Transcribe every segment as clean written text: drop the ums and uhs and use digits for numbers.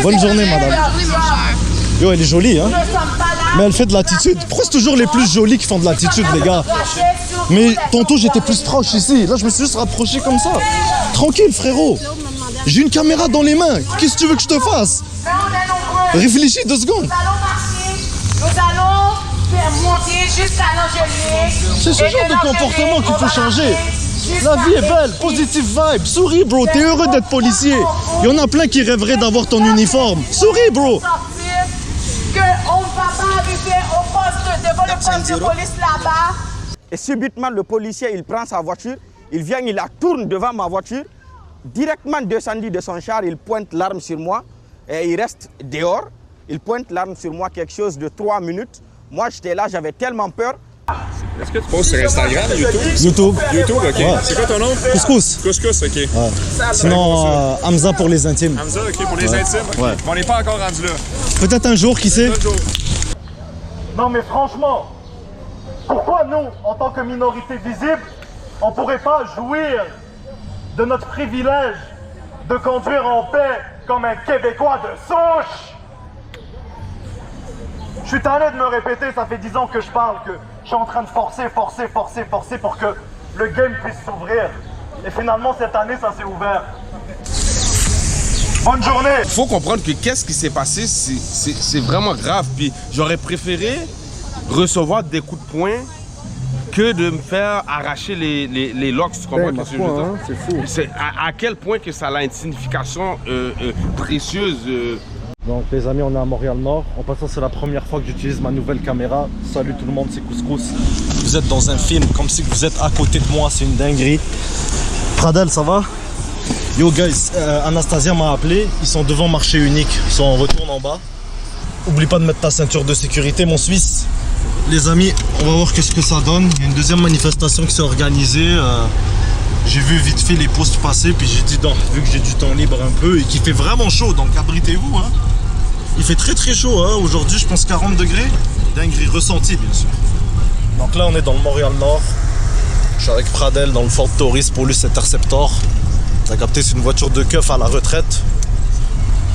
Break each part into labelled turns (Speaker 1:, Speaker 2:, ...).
Speaker 1: Bonne journée, madame. Yo, elle est jolie, hein. Mais elle fait de l'attitude. Pourquoi c'est toujours les plus jolis qui font de l'attitude, les gars? Mais tantôt, j'étais plus proche ici. Là, je me suis juste rapproché comme ça. Tranquille, frérot. J'ai une caméra dans les mains. Qu'est-ce que tu veux que je te fasse? Réfléchis 2 secondes.
Speaker 2: Nous allons faire monter jusqu'à l'Angelier.
Speaker 1: C'est ce genre de comportement qu'il faut changer. La vie est belle, positive vibe. Souris, bro, t'es heureux d'être policier. Il y en a plein qui rêveraient d'avoir ton uniforme. Souris, bro.
Speaker 2: Que on ne va pas arriver au poste devant le poste de police là-bas.
Speaker 3: Et subitement, le policier, il prend sa voiture, il vient, il la tourne devant ma voiture. Directement descendu de son char, il pointe l'arme sur moi et il reste dehors. Il pointe l'arme sur moi, quelque chose de 3 minutes. Moi, j'étais là, j'avais tellement peur.
Speaker 4: Est-ce que tu postes sur Instagram, YouTube?
Speaker 1: YouTube.
Speaker 4: YouTube, ok.
Speaker 1: Ouais.
Speaker 4: C'est quoi ton nom?
Speaker 1: Couscous.
Speaker 4: Couscous, ok.
Speaker 1: Ouais. Sinon, Hamza pour les intimes.
Speaker 4: Hamza, ok, pour les intimes. Okay.
Speaker 1: Ouais.
Speaker 4: Mais on n'est pas encore rendu là.
Speaker 1: Peut-être un jour, qui sait?
Speaker 5: Non mais franchement, pourquoi nous, en tant que minorité visible, on pourrait pas jouir de notre privilège de conduire en paix comme un Québécois de souche? Je suis tanné de me répéter, ça fait 10 ans que je parle, que je suis en train de forcer pour que le game puisse s'ouvrir. Et finalement, cette année, ça s'est ouvert. Bonne journée!
Speaker 6: Il faut comprendre que qu'est-ce qui s'est passé, c'est vraiment grave. Puis j'aurais préféré recevoir des coups de poing que de me faire arracher les locks. Tu comprends ce que je veux dire?
Speaker 1: C'est fou.
Speaker 6: C'est à quel point que ça a une signification précieuse.
Speaker 1: Donc les amis, on est à Montréal-Nord. En passant, c'est la première fois que j'utilise ma nouvelle caméra. Salut tout le monde, c'est Couscous. Vous êtes dans un film, comme si vous êtes à côté de moi, c'est une dinguerie. Pradel, ça va? Yo guys, Anastasia m'a appelé. Ils sont devant marché unique, ils sont en retour en bas. Oublie pas de mettre ta ceinture de sécurité, mon Suisse. Les amis, on va voir qu'est-ce que ça donne. Il y a une deuxième manifestation qui s'est organisée. J'ai vu vite fait les posts passer, puis j'ai dit, non, vu que j'ai du temps libre un peu et qu'il fait vraiment chaud, donc abritez-vous. Hein. Il fait très très chaud, hein. Aujourd'hui je pense 40 degrés. Dinguerie ressentie bien sûr. Donc là on est dans le Montréal-Nord. Je suis avec Pradel dans le Ford Taurus Paulus Interceptor. T'as capté, c'est une voiture de keuf à la retraite.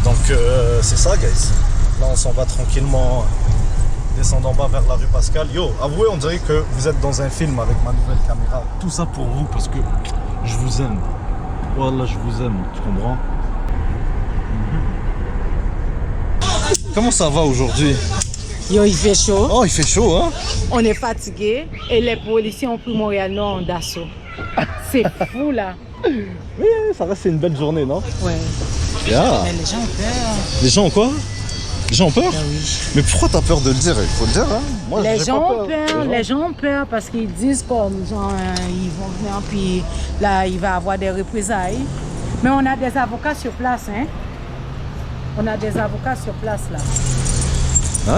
Speaker 1: Donc c'est ça guys. Là on s'en va tranquillement descendre en bas vers la rue Pascal. Yo, avouez, on dirait que vous êtes dans un film avec ma nouvelle caméra. Tout ça pour vous parce que je vous aime. Voilà, je vous aime, tu comprends? Comment ça va aujourd'hui?
Speaker 7: Yo, il fait chaud.
Speaker 1: Oh, il fait chaud, hein?
Speaker 7: On est fatigué et les policiers ont pris Montréal-Nord en d'assaut. C'est fou, là.
Speaker 1: Oui, ça reste, c'est une belle journée, non?
Speaker 7: Ouais.
Speaker 1: Yeah.
Speaker 7: Mais les gens ont peur.
Speaker 1: Les gens ont quoi? Les gens ont peur?
Speaker 7: Ah oui.
Speaker 1: Mais pourquoi t'as peur de le dire? Il faut le dire, hein? Moi,
Speaker 7: Les
Speaker 1: j'ai
Speaker 7: gens
Speaker 1: pas
Speaker 7: ont peur, les gens ont peur parce qu'ils disent comme genre, ils vont venir puis là il va y avoir des représailles. Mais on a des avocats sur place, hein. On a des avocats sur place là.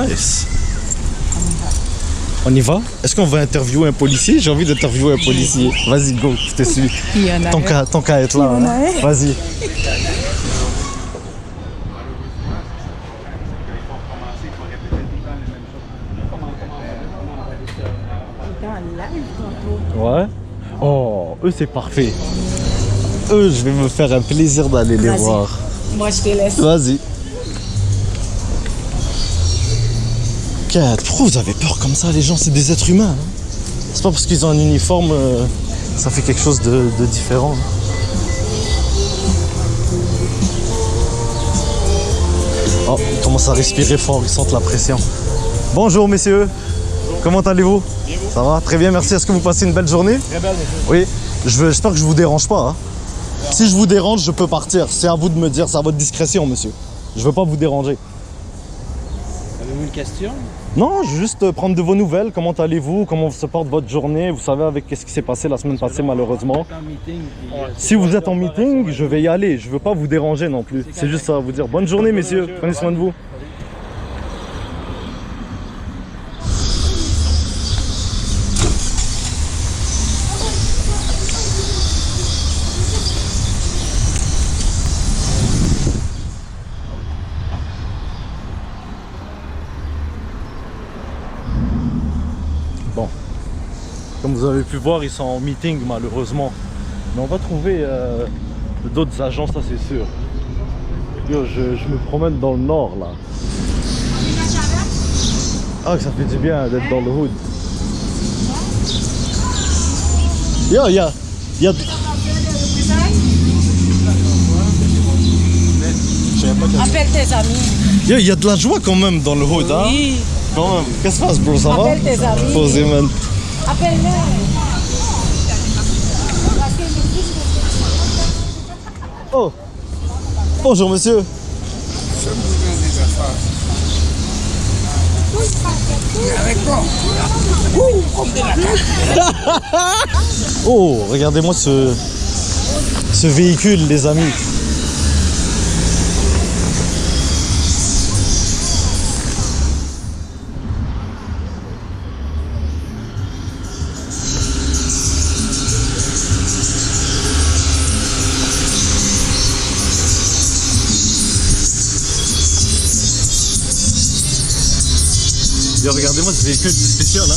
Speaker 1: Nice. On y va? Est-ce qu'on va interviewer un policier? J'ai envie d'interviewer un policier. Vas-y, go, je te suis.
Speaker 7: Il y en a
Speaker 1: Tant qu'à être là, hein. Vas-y. Ouais. Oh, eux c'est parfait. Eux, je vais me faire un plaisir d'aller les voir.
Speaker 7: Moi je te laisse.
Speaker 1: Vas-y. Pourquoi vous avez peur comme ça, les gens? C'est des êtres humains. Hein. C'est pas parce qu'ils ont un uniforme, ça fait quelque chose de différent. Hein. Oh, ils commencent à respirer fort, ils sentent la pression. Bonjour messieurs. Bonjour. Comment allez-vous? Ça va? Très bien, merci. Est-ce que vous passez une belle journée? Très belle, monsieur. Oui. J'espère que je vous dérange pas. Hein. Si je vous dérange, je peux partir. C'est à vous de me dire, c'est à votre discrétion, monsieur. Je veux pas vous déranger.
Speaker 8: Avez-vous une question?
Speaker 1: Non, je veux juste prendre de vos nouvelles. Comment allez-vous? Comment se porte votre journée? Vous savez avec qu'est-ce qui s'est passé la semaine passée malheureusement. Si vous êtes en meeting, je vais y aller. Je veux pas vous déranger non plus. C'est juste ça, vous dire bonne journée messieurs. Prenez soin de vous. Bon, comme vous avez pu voir, ils sont en meeting malheureusement. Mais on va trouver d'autres agents, ça c'est sûr. Yo, je me promène dans le nord là. Ah, que ça fait du bien d'être dans le hood. Yo, y a...
Speaker 7: Appelle tes amis.
Speaker 1: Yo, y a de la joie quand même dans le hood, hein?
Speaker 7: Oui.
Speaker 1: Quand même. Qu'est-ce qui se passe, bro? Ça va?
Speaker 7: Appelle tes amis.
Speaker 1: Posé, man.
Speaker 7: Appelle-les.
Speaker 1: Oh! Bonjour, monsieur. Oh, regardez-moi ce véhicule, les amis. Yo, regardez-moi ce véhicule spécial, hein.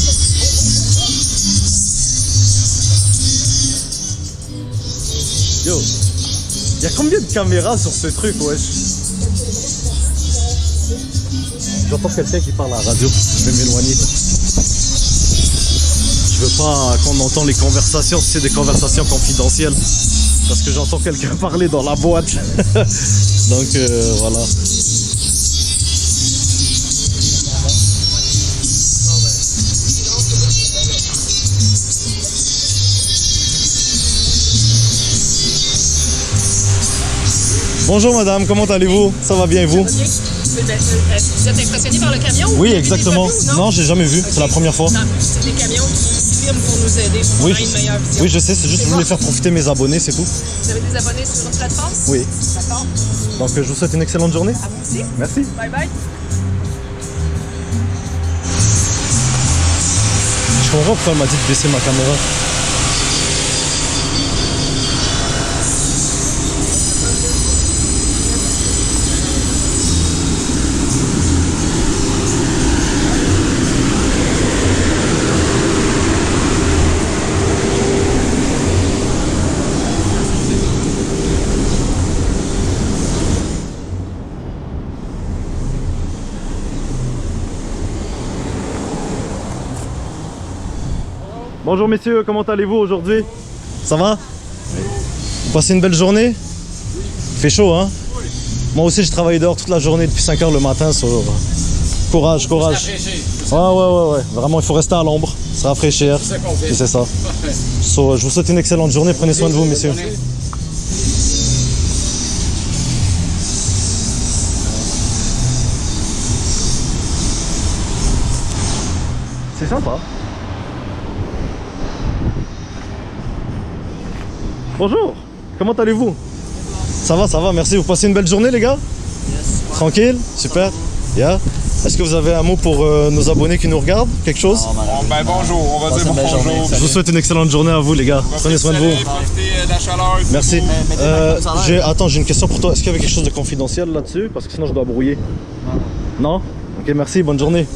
Speaker 1: Yo, il y a combien de caméras sur ce truc, wesh? J'entends quelqu'un qui parle à la radio, je vais m'éloigner. Je veux pas qu'on entende les conversations, si c'est des conversations confidentielles. Parce que j'entends quelqu'un parler dans la boîte. Donc voilà. Bonjour madame, comment allez-vous? Ça va bien et vous?
Speaker 9: Vous êtes impressionné par le camion?
Speaker 1: Oui, exactement. Non, j'ai jamais vu, c'est la première fois.
Speaker 9: Non, c'est des camions qui filment pour nous aider, pour
Speaker 1: Oui,
Speaker 9: avoir une meilleure vision.
Speaker 1: oui, je sais, c'est juste que je voulais faire profiter mes abonnés, c'est tout.
Speaker 9: Vous avez des abonnés sur notre plateforme?
Speaker 1: Oui.
Speaker 9: D'accord.
Speaker 1: Donc je vous souhaite une excellente journée.
Speaker 9: À vous aussi.
Speaker 1: Merci.
Speaker 9: Bye bye.
Speaker 1: Je comprends pourquoi elle m'a dit de baisser ma caméra. Bonjour messieurs, comment allez-vous aujourd'hui? Ça va? Vous passez une belle journée? Il fait chaud, hein? Moi aussi je travaille dehors toute la journée depuis 5 h le matin. Courage, courage. Ouais. Vraiment, il faut rester à l'ombre, se rafraîchir. Et c'est ça. Je vous souhaite une excellente journée, prenez soin de vous messieurs. C'est sympa. Bonjour, comment allez-vous? Ça va, merci. Vous passez une belle journée les gars? Yes. Tranquille? Super. Yeah. Est-ce que vous avez un mot pour nos abonnés qui nous regardent? Quelque chose?
Speaker 4: Ben bonjour, on va dire bonjour.
Speaker 1: Je vous souhaite une excellente journée à vous les gars. Prenez soin de vous.
Speaker 4: Profitez de la chaleur.
Speaker 1: Merci. Attends, j'ai une question pour toi. Est-ce qu'il y avait quelque chose de confidentiel là-dessus? Parce que sinon je dois brouiller. Non? Ok, merci, bonne journée.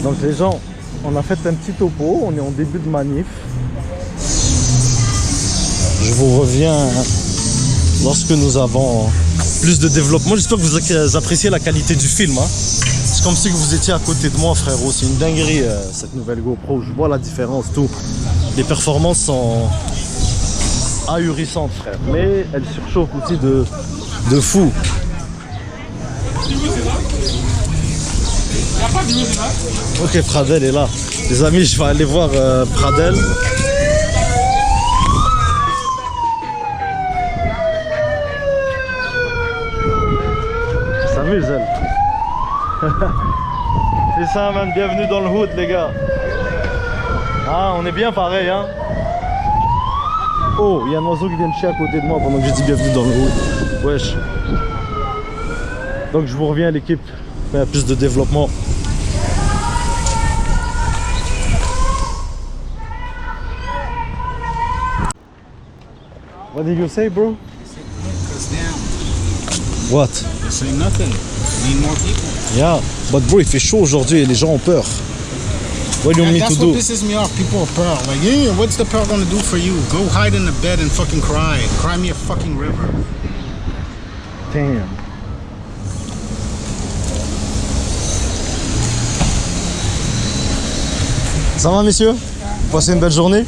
Speaker 1: Donc les gens, on a fait un petit topo, on est en début de manif. Je vous reviens lorsque nous avons plus de développement. J'espère que vous appréciez la qualité du film. Hein. C'est comme si vous étiez à côté de moi, frérot. C'est une dinguerie cette nouvelle GoPro. Je vois la différence, tout. Les performances sont ahurissantes, frère. Mais elles surchauffent aussi de fou. Ok, Pradel est là. Les amis, je vais aller voir Pradel. Elle s'amuse, elle. C'est ça, man. Bienvenue dans le hood, les gars. Ah, on est bien pareil, hein. Oh, il y a un oiseau qui vient de chier à côté de moi pendant que je dis bienvenue dans le hood. Wesh. Donc, je vous reviens à l'équipe. Il y a plus de développement. did you say, bro? What?
Speaker 8: Say nothing. Need more people.
Speaker 1: Yeah, but bro, il fait chaud aujourd'hui et les gens ont peur. What do you want me to
Speaker 8: That's
Speaker 1: do?
Speaker 8: what pisses me off. People are pearl. Like, yeah, what's the pearl gonna do for you? Go hide in the bed and fucking cry. Cry me a fucking river.
Speaker 1: Damn. Ça va, messieurs? Vous passez une belle journée?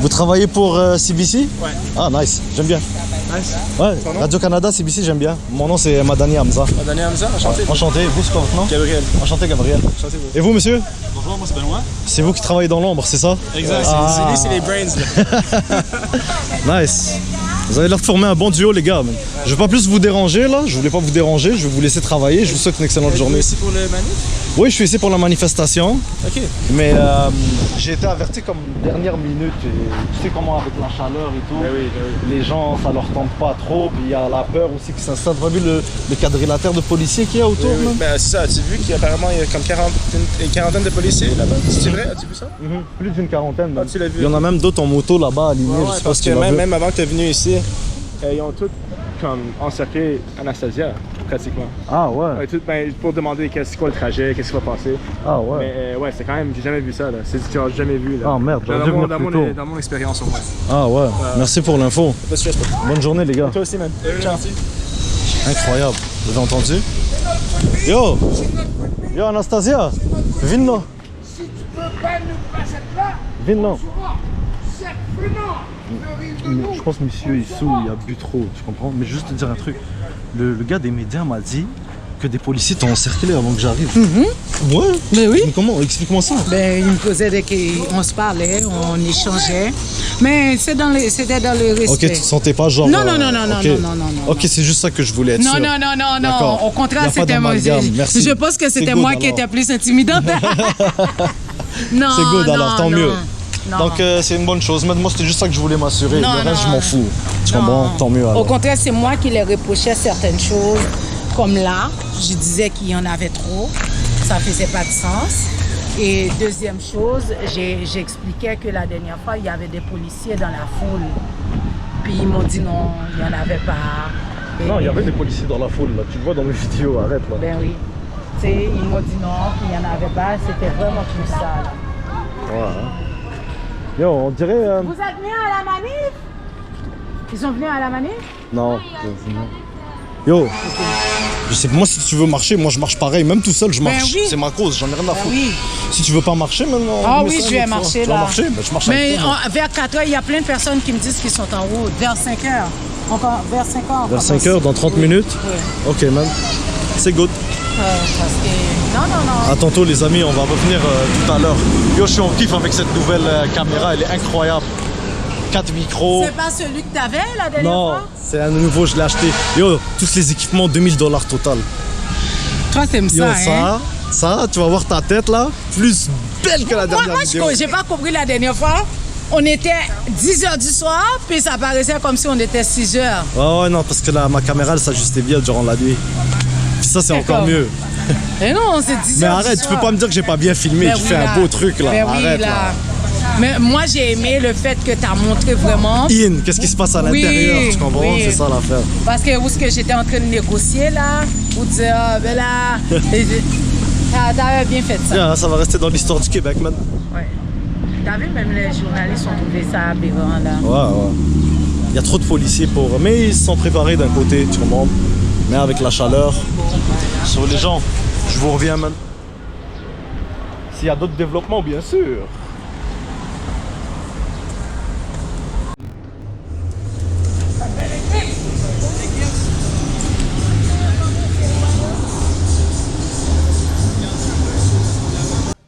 Speaker 1: Vous travaillez pour CBC?
Speaker 3: Ouais.
Speaker 1: Ah, nice, j'aime bien.
Speaker 3: Nice.
Speaker 1: Ouais, Radio-Canada, CBC, j'aime bien. Mon nom, c'est Madani Hamza.
Speaker 3: Madani Hamza, enchanté.
Speaker 1: Enchanté. Vous, c'est quoi votre nom?
Speaker 3: Gabriel.
Speaker 1: Enchanté, Gabriel.
Speaker 3: Enchanté, vous.
Speaker 1: Et vous, monsieur?
Speaker 3: Bonjour, moi c'est Benoît.
Speaker 1: C'est vous qui travaillez dans l'ombre, c'est ça?
Speaker 3: Exact,
Speaker 1: Ah.
Speaker 3: c'est les brains. Là.
Speaker 1: Nice. Vous avez l'air de former un bon duo, les gars. Man. Je vais pas plus vous déranger, là. Je voulais pas vous déranger. Je vais vous laisser travailler. Je vous souhaite une excellente journée.
Speaker 3: Ici pour le manif?
Speaker 1: Oui, je suis ici pour la manifestation.
Speaker 3: Ok.
Speaker 1: Mais j'ai été averti comme dernière minute. Et tu sais comment avec la chaleur et tout, les gens, ça leur tente pas trop. Puis il y a la peur aussi qui s'installe. Tu as vu le quadrilatère de policiers qu'il y a autour?
Speaker 3: Oui. Ben, c'est ça, as-tu vu qu'apparemment il y a comme une quarantaine de policiers là-bas? C'est vrai? As-tu vu ça?
Speaker 1: Plus d'une quarantaine.
Speaker 3: Ah, tu l'as vu?
Speaker 1: Il y en a même d'autres en moto là-bas alignés.
Speaker 3: Ouais,
Speaker 1: je sais pas
Speaker 3: parce
Speaker 1: si
Speaker 3: que
Speaker 1: tu l'as vu.
Speaker 3: même avant que tu es venu ici, ils ont tous comme encerclé Anastasia, pratiquement.
Speaker 1: Ah ouais.
Speaker 3: Ouais, tout, ben, pour demander qu'est-ce quoi le trajet, qu'est-ce qui va passer.
Speaker 1: Ah ouais.
Speaker 3: Mais ouais, c'est quand même, j'ai jamais vu ça là. C'est ce que j'ai jamais vu là.
Speaker 1: Ah merde, j'aurais dû venir plus tôt.
Speaker 3: Dans mon expérience au moins.
Speaker 1: Ah ouais. Merci pour l'info.
Speaker 3: Pas de stress, pas.
Speaker 1: Bonne journée, les gars.
Speaker 3: Toi aussi, man. Ciao.
Speaker 1: Incroyable. Vous avez entendu? Yo! Yo, Anastasia! Viens là!
Speaker 2: Si tu peux pas nous passer là,
Speaker 1: Viens là!
Speaker 2: c'est prenant.
Speaker 1: Je pense que monsieur il saoule, il a bu trop, tu comprends? Mais juste te dire un truc. Le gars des médias m'a dit que des policiers t'ont encerclé avant que j'arrive. Ouais?
Speaker 7: Mais oui.
Speaker 1: Mais comment? Explique-moi ça.
Speaker 7: Ben, il me posait on se parlait, on échangeait. Mais c'était dans le respect.
Speaker 1: Ok, tu te sentais pas genre.
Speaker 7: Non, non.
Speaker 1: Ok, c'est juste ça que je voulais être sûr.
Speaker 7: Non.
Speaker 1: D'accord.
Speaker 7: Au contraire,
Speaker 1: Y a pas
Speaker 7: c'était moi.
Speaker 1: d'amalgame, merci.
Speaker 7: Je pense que c'était
Speaker 1: C'est good,
Speaker 7: moi qui
Speaker 1: alors.
Speaker 7: étais plus intimidante. Non.
Speaker 1: C'est good alors, tant mieux.
Speaker 7: Non.
Speaker 1: Donc c'est une bonne chose. Moi c'était juste ça que je voulais m'assurer.
Speaker 7: Non,
Speaker 1: Le reste
Speaker 7: non.
Speaker 1: je m'en fous. Tu
Speaker 7: Non.
Speaker 1: comprends? Tant mieux alors.
Speaker 7: Au contraire, c'est moi qui les reprochais certaines choses. Comme là, je disais qu'il y en avait trop. Ça faisait pas de sens. Et deuxième chose, j'expliquais que la dernière fois, il y avait des policiers dans la foule. Puis ils m'ont dit non, il n'y en avait pas. Et-
Speaker 1: Non, il y avait des policiers dans la foule là. Tu le vois dans mes vidéos, arrête là.
Speaker 7: Ben oui. Tu sais, ils m'ont dit non, qu'il n'y en avait pas. C'était vraiment plus ça. Là.
Speaker 1: Yo, on dirait.
Speaker 7: Vous êtes venus à la manif? Ils sont venus à la manif?
Speaker 1: Non. Yo, je sais que moi si tu veux marcher, moi je marche pareil, même tout seul je marche.
Speaker 7: oui.
Speaker 1: C'est ma cause, j'en ai rien à foutre.
Speaker 7: Oui.
Speaker 1: Si tu veux pas marcher maintenant.
Speaker 7: Ah
Speaker 1: on met
Speaker 7: oui,
Speaker 1: ça
Speaker 7: je
Speaker 1: une
Speaker 7: vais
Speaker 1: autre fois.
Speaker 7: marcher
Speaker 1: Tu vas
Speaker 7: là.
Speaker 1: marcher? Ben, je marche
Speaker 7: Mais
Speaker 1: avec toi.
Speaker 7: vers 4 heures, il y a plein de personnes qui me disent qu'ils sont en route. Vers 5 heures. Encore vers 5 heures.
Speaker 1: Vers 5 heures, dans 30
Speaker 7: Oui.
Speaker 1: minutes?
Speaker 7: Oui.
Speaker 1: Ok man. C'est good.
Speaker 7: Parce que... Non.
Speaker 1: À tantôt les amis, on va revenir tout à l'heure. Yo, je suis en kiff avec cette nouvelle caméra, elle est incroyable. 4 micros.
Speaker 7: C'est pas celui que t'avais la dernière
Speaker 1: Non,
Speaker 7: fois?
Speaker 1: c'est un nouveau, je l'ai acheté. Yo, tous les équipements, $2000 total.
Speaker 7: Toi, t'aimes
Speaker 1: Yo,
Speaker 7: ça, hein?
Speaker 1: ça, tu vas voir ta tête là, plus belle que la dernière
Speaker 7: Moi,
Speaker 1: vidéo.
Speaker 7: j'ai pas compris la dernière fois. On était 10 h du soir, puis ça paraissait comme si on était 6 h.
Speaker 1: Ouais, non, parce que ma caméra elle s'ajustait bien durant la nuit. Puis ça, c'est encore
Speaker 7: D'accord.
Speaker 1: mieux.
Speaker 7: Et non, c'est 10 h.
Speaker 1: Mais arrête, tu peux pas me dire que j'ai pas bien filmé.
Speaker 7: Ben
Speaker 1: Tu
Speaker 7: oui,
Speaker 1: fais
Speaker 7: là.
Speaker 1: un beau truc là.
Speaker 7: Ben oui,
Speaker 1: arrête
Speaker 7: là.
Speaker 1: là.
Speaker 7: Mais moi, j'ai aimé le fait que tu as montré vraiment.
Speaker 1: Qu'est-ce qui se passe à
Speaker 7: Oui,
Speaker 1: l'intérieur, tu comprends?
Speaker 7: oui.
Speaker 1: C'est ça l'affaire.
Speaker 7: Parce que où ce que j'étais en train de négocier là, pour dire, ah, ben là, t'avais bien fait ça.
Speaker 1: Bien, ça va rester dans l'histoire du Québec, man.
Speaker 7: Ouais. T'as vu, même les journalistes ont trouvé ça aberrant là.
Speaker 1: Ouais. Il y a trop de policiers pour. Mais ils se sont préparés d'un côté, tu comprends? Mais avec la chaleur. Sur les gens, je vous reviens, man. S'il y a d'autres développements, bien sûr.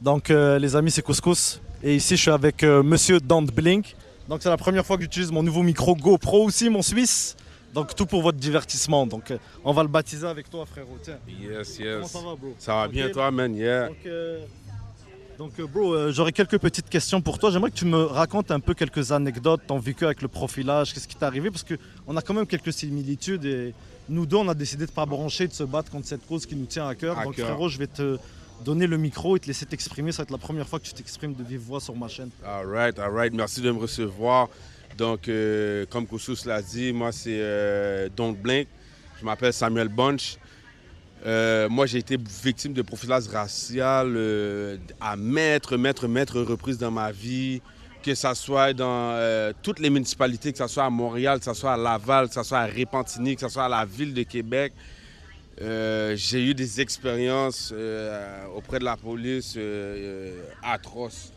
Speaker 1: Donc les amis, c'est Couscous. Et ici je suis avec monsieur Dante Blink. Donc c'est la première fois que j'utilise mon nouveau micro GoPro aussi, mon Suisse. Donc tout pour votre divertissement. Donc on va le baptiser avec toi, frérot. Tiens.
Speaker 6: Yes.
Speaker 1: Comment ça va, bro?
Speaker 6: Ça va bien,
Speaker 1: Ok.
Speaker 6: toi, man, yeah.
Speaker 1: Donc bro, j'aurais quelques petites questions pour toi. J'aimerais que tu me racontes un peu quelques anecdotes, ton vécu avec le profilage, qu'est-ce qui t'est arrivé, parce qu'on a quand même quelques similitudes et nous deux on a décidé de pas broncher, de se battre contre cette cause qui nous tient à cœur. Donc frérot, je vais te donner le micro et te laisser t'exprimer. Ça va être la première fois que tu t'exprimes de vive voix sur ma chaîne.
Speaker 6: All right. Merci de me recevoir. Donc, comme Koussous l'a dit, moi, c'est Don't Blink. Je m'appelle Samuel Bunch. Moi, j'ai été victime de profilage racial à maintes reprises dans ma vie, que ce soit dans toutes les municipalités, que ce soit à Montréal, que ce soit à Laval, que ce soit à Repentigny, que ce soit à la ville de Québec. J'ai eu des expériences auprès de la police atroces.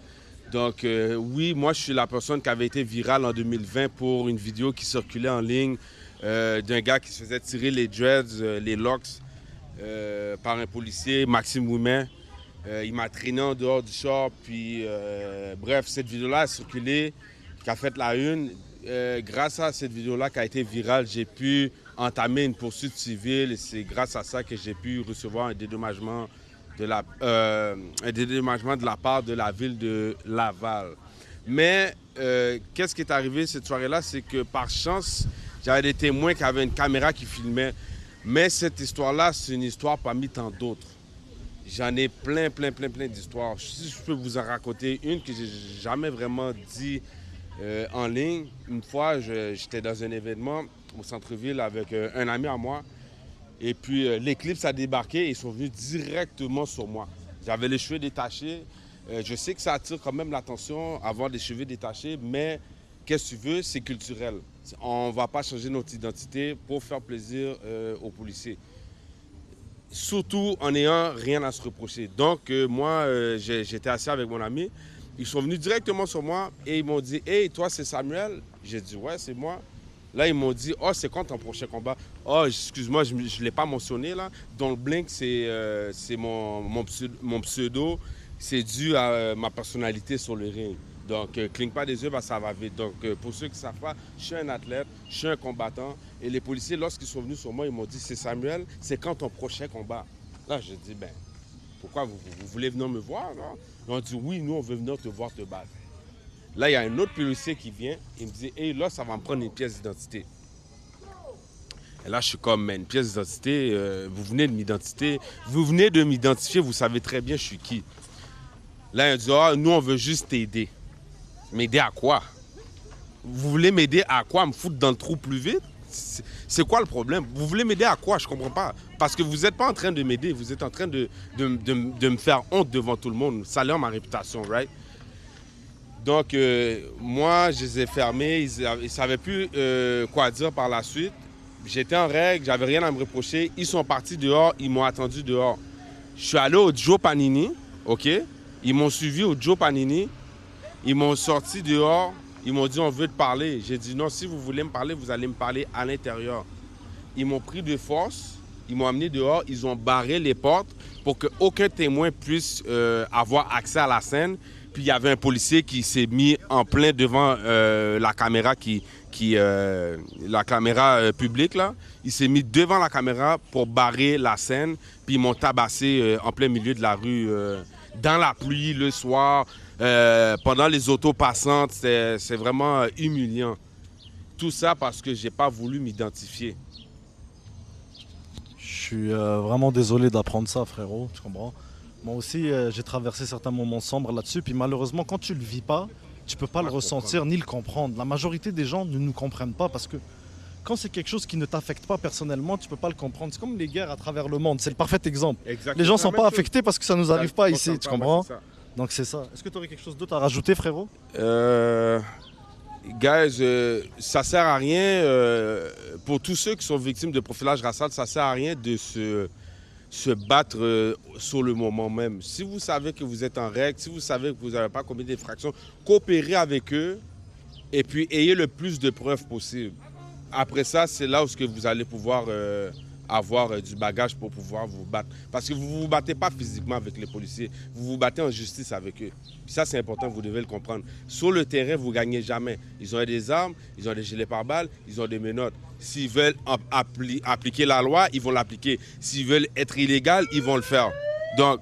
Speaker 6: Donc oui, moi je suis la personne qui avait été virale en 2020 pour une vidéo qui circulait en ligne d'un gars qui se faisait tirer les dreads, les locks par un policier, Maxime Ouimet. Il m'a traîné en dehors du char, puis bref, cette vidéo-là a circulé, qui a fait la une. Grâce à cette vidéo-là qui a été virale, j'ai pu entamer une poursuite civile et c'est grâce à ça que j'ai pu recevoir un dédommagement de la part de la ville de Laval. Mais qu'est-ce qui est arrivé cette soirée-là, c'est que par chance, j'avais des témoins qui avaient une caméra qui filmait. Mais cette histoire-là, c'est une histoire parmi tant d'autres. J'en ai plein d'histoires. Si je peux vous en raconter une que j'ai jamais vraiment dit en ligne. Une fois, j'étais dans un événement au centre-ville avec un ami à moi. Et puis, l'Eclipse a débarqué et ils sont venus directement sur moi. J'avais les cheveux détachés. Je sais que ça attire quand même l'attention, avoir des cheveux détachés, mais qu'est-ce que tu veux, c'est culturel. On ne va pas changer notre identité pour faire plaisir aux policiers. Surtout en n'ayant rien à se reprocher. Donc, moi, j'étais assis avec mon ami. Ils sont venus directement sur moi et ils m'ont dit « Hey, toi, c'est Samuel? » J'ai dit « Ouais, c'est moi. » Là, ils m'ont dit « Oh, c'est quand ton prochain combat? » Oh, excuse-moi, je ne l'ai pas mentionné là. Dans le Blink, c'est mon pseudo. C'est dû à ma personnalité sur le ring. Donc, cligne pas des yeux, bah, ça va vite. Donc, pour ceux qui ne savent pas, je suis un athlète, je suis un combattant. Et les policiers, lorsqu'ils sont venus sur moi, ils m'ont dit « C'est Samuel, c'est quand ton prochain combat? » Là, je dis « Ben, pourquoi vous voulez venir me voir? » Ils ont dit « Oui, nous, on veut venir te voir te battre. » Là, il y a un autre policier qui vient, il me dit « Hey, là, ça va me prendre une pièce d'identité. » Et là, je suis comme « Mais une pièce d'identité, vous venez de m'identifier, vous savez très bien je suis qui. » Là, il dit « Ah, nous, on veut juste t'aider. » M'aider à quoi? Vous voulez m'aider à quoi? Me foutre dans le trou plus vite? C'est quoi le problème? Vous voulez m'aider à quoi? Je comprends pas. Parce que vous n'êtes pas en train de m'aider, vous êtes en train de me faire honte devant tout le monde. Ça l'air ma réputation, right? Donc, moi, je les ai fermés. Ils ne savaient plus quoi dire par la suite. J'étais en règle, j'avais rien à me reprocher. Ils sont partis dehors, ils m'ont attendu dehors. Je suis allé au Joe Panini, OK? Ils m'ont suivi au Joe Panini. Ils m'ont sorti dehors. Ils m'ont dit, on veut te parler. J'ai dit, non, si vous voulez me parler, vous allez me parler à l'intérieur. Ils m'ont pris de force. Ils m'ont amené dehors. Ils ont barré les portes pour qu'aucun témoin puisse avoir accès à la scène. Puis il y avait un policier qui s'est mis en plein devant la caméra la caméra publique, là. Il s'est mis devant la caméra pour barrer la scène. Puis ils m'ont tabassé en plein milieu de la rue, dans la pluie, le soir. Pendant les autos passantes, c'est vraiment humiliant. Tout ça parce que j'ai pas voulu m'identifier.
Speaker 1: Je suis vraiment désolé d'apprendre ça, frérot, tu comprends? Moi aussi, j'ai traversé certains moments sombres là-dessus, puis malheureusement, quand tu le vis pas, tu peux pas le ressentir ni le comprendre. La majorité des gens ne nous comprennent pas parce que quand c'est quelque chose qui ne t'affecte pas personnellement, tu peux pas le comprendre. C'est comme les guerres à travers le monde, c'est le parfait exemple.
Speaker 6: Exactement.
Speaker 1: Les gens sont pas affectés parce que ça nous arrive pas ici, tu comprends?
Speaker 6: Ça.
Speaker 1: Donc c'est ça. Est-ce que tu aurais quelque chose d'autre à rajouter, frérot?
Speaker 6: Guys, ça sert à rien, pour tous ceux qui sont victimes de profilage racial, ça sert à rien de se battre sur le moment même. Si vous savez que vous êtes en règle, si vous savez que vous n'avez pas commis d'infraction, coopérez avec eux et puis ayez le plus de preuves possible. Après ça, c'est là où vous allez pouvoir avoir du bagage pour pouvoir vous battre. Parce que vous ne vous battez pas physiquement avec les policiers, vous vous battez en justice avec eux. Puis ça, c'est important, vous devez le comprendre. Sur le terrain, vous ne gagnez jamais. Ils ont des armes, ils ont des gilets pare-balles, ils ont des menottes. S'ils veulent appliquer la loi, ils vont l'appliquer. S'ils veulent être illégaux, ils vont le faire. Donc,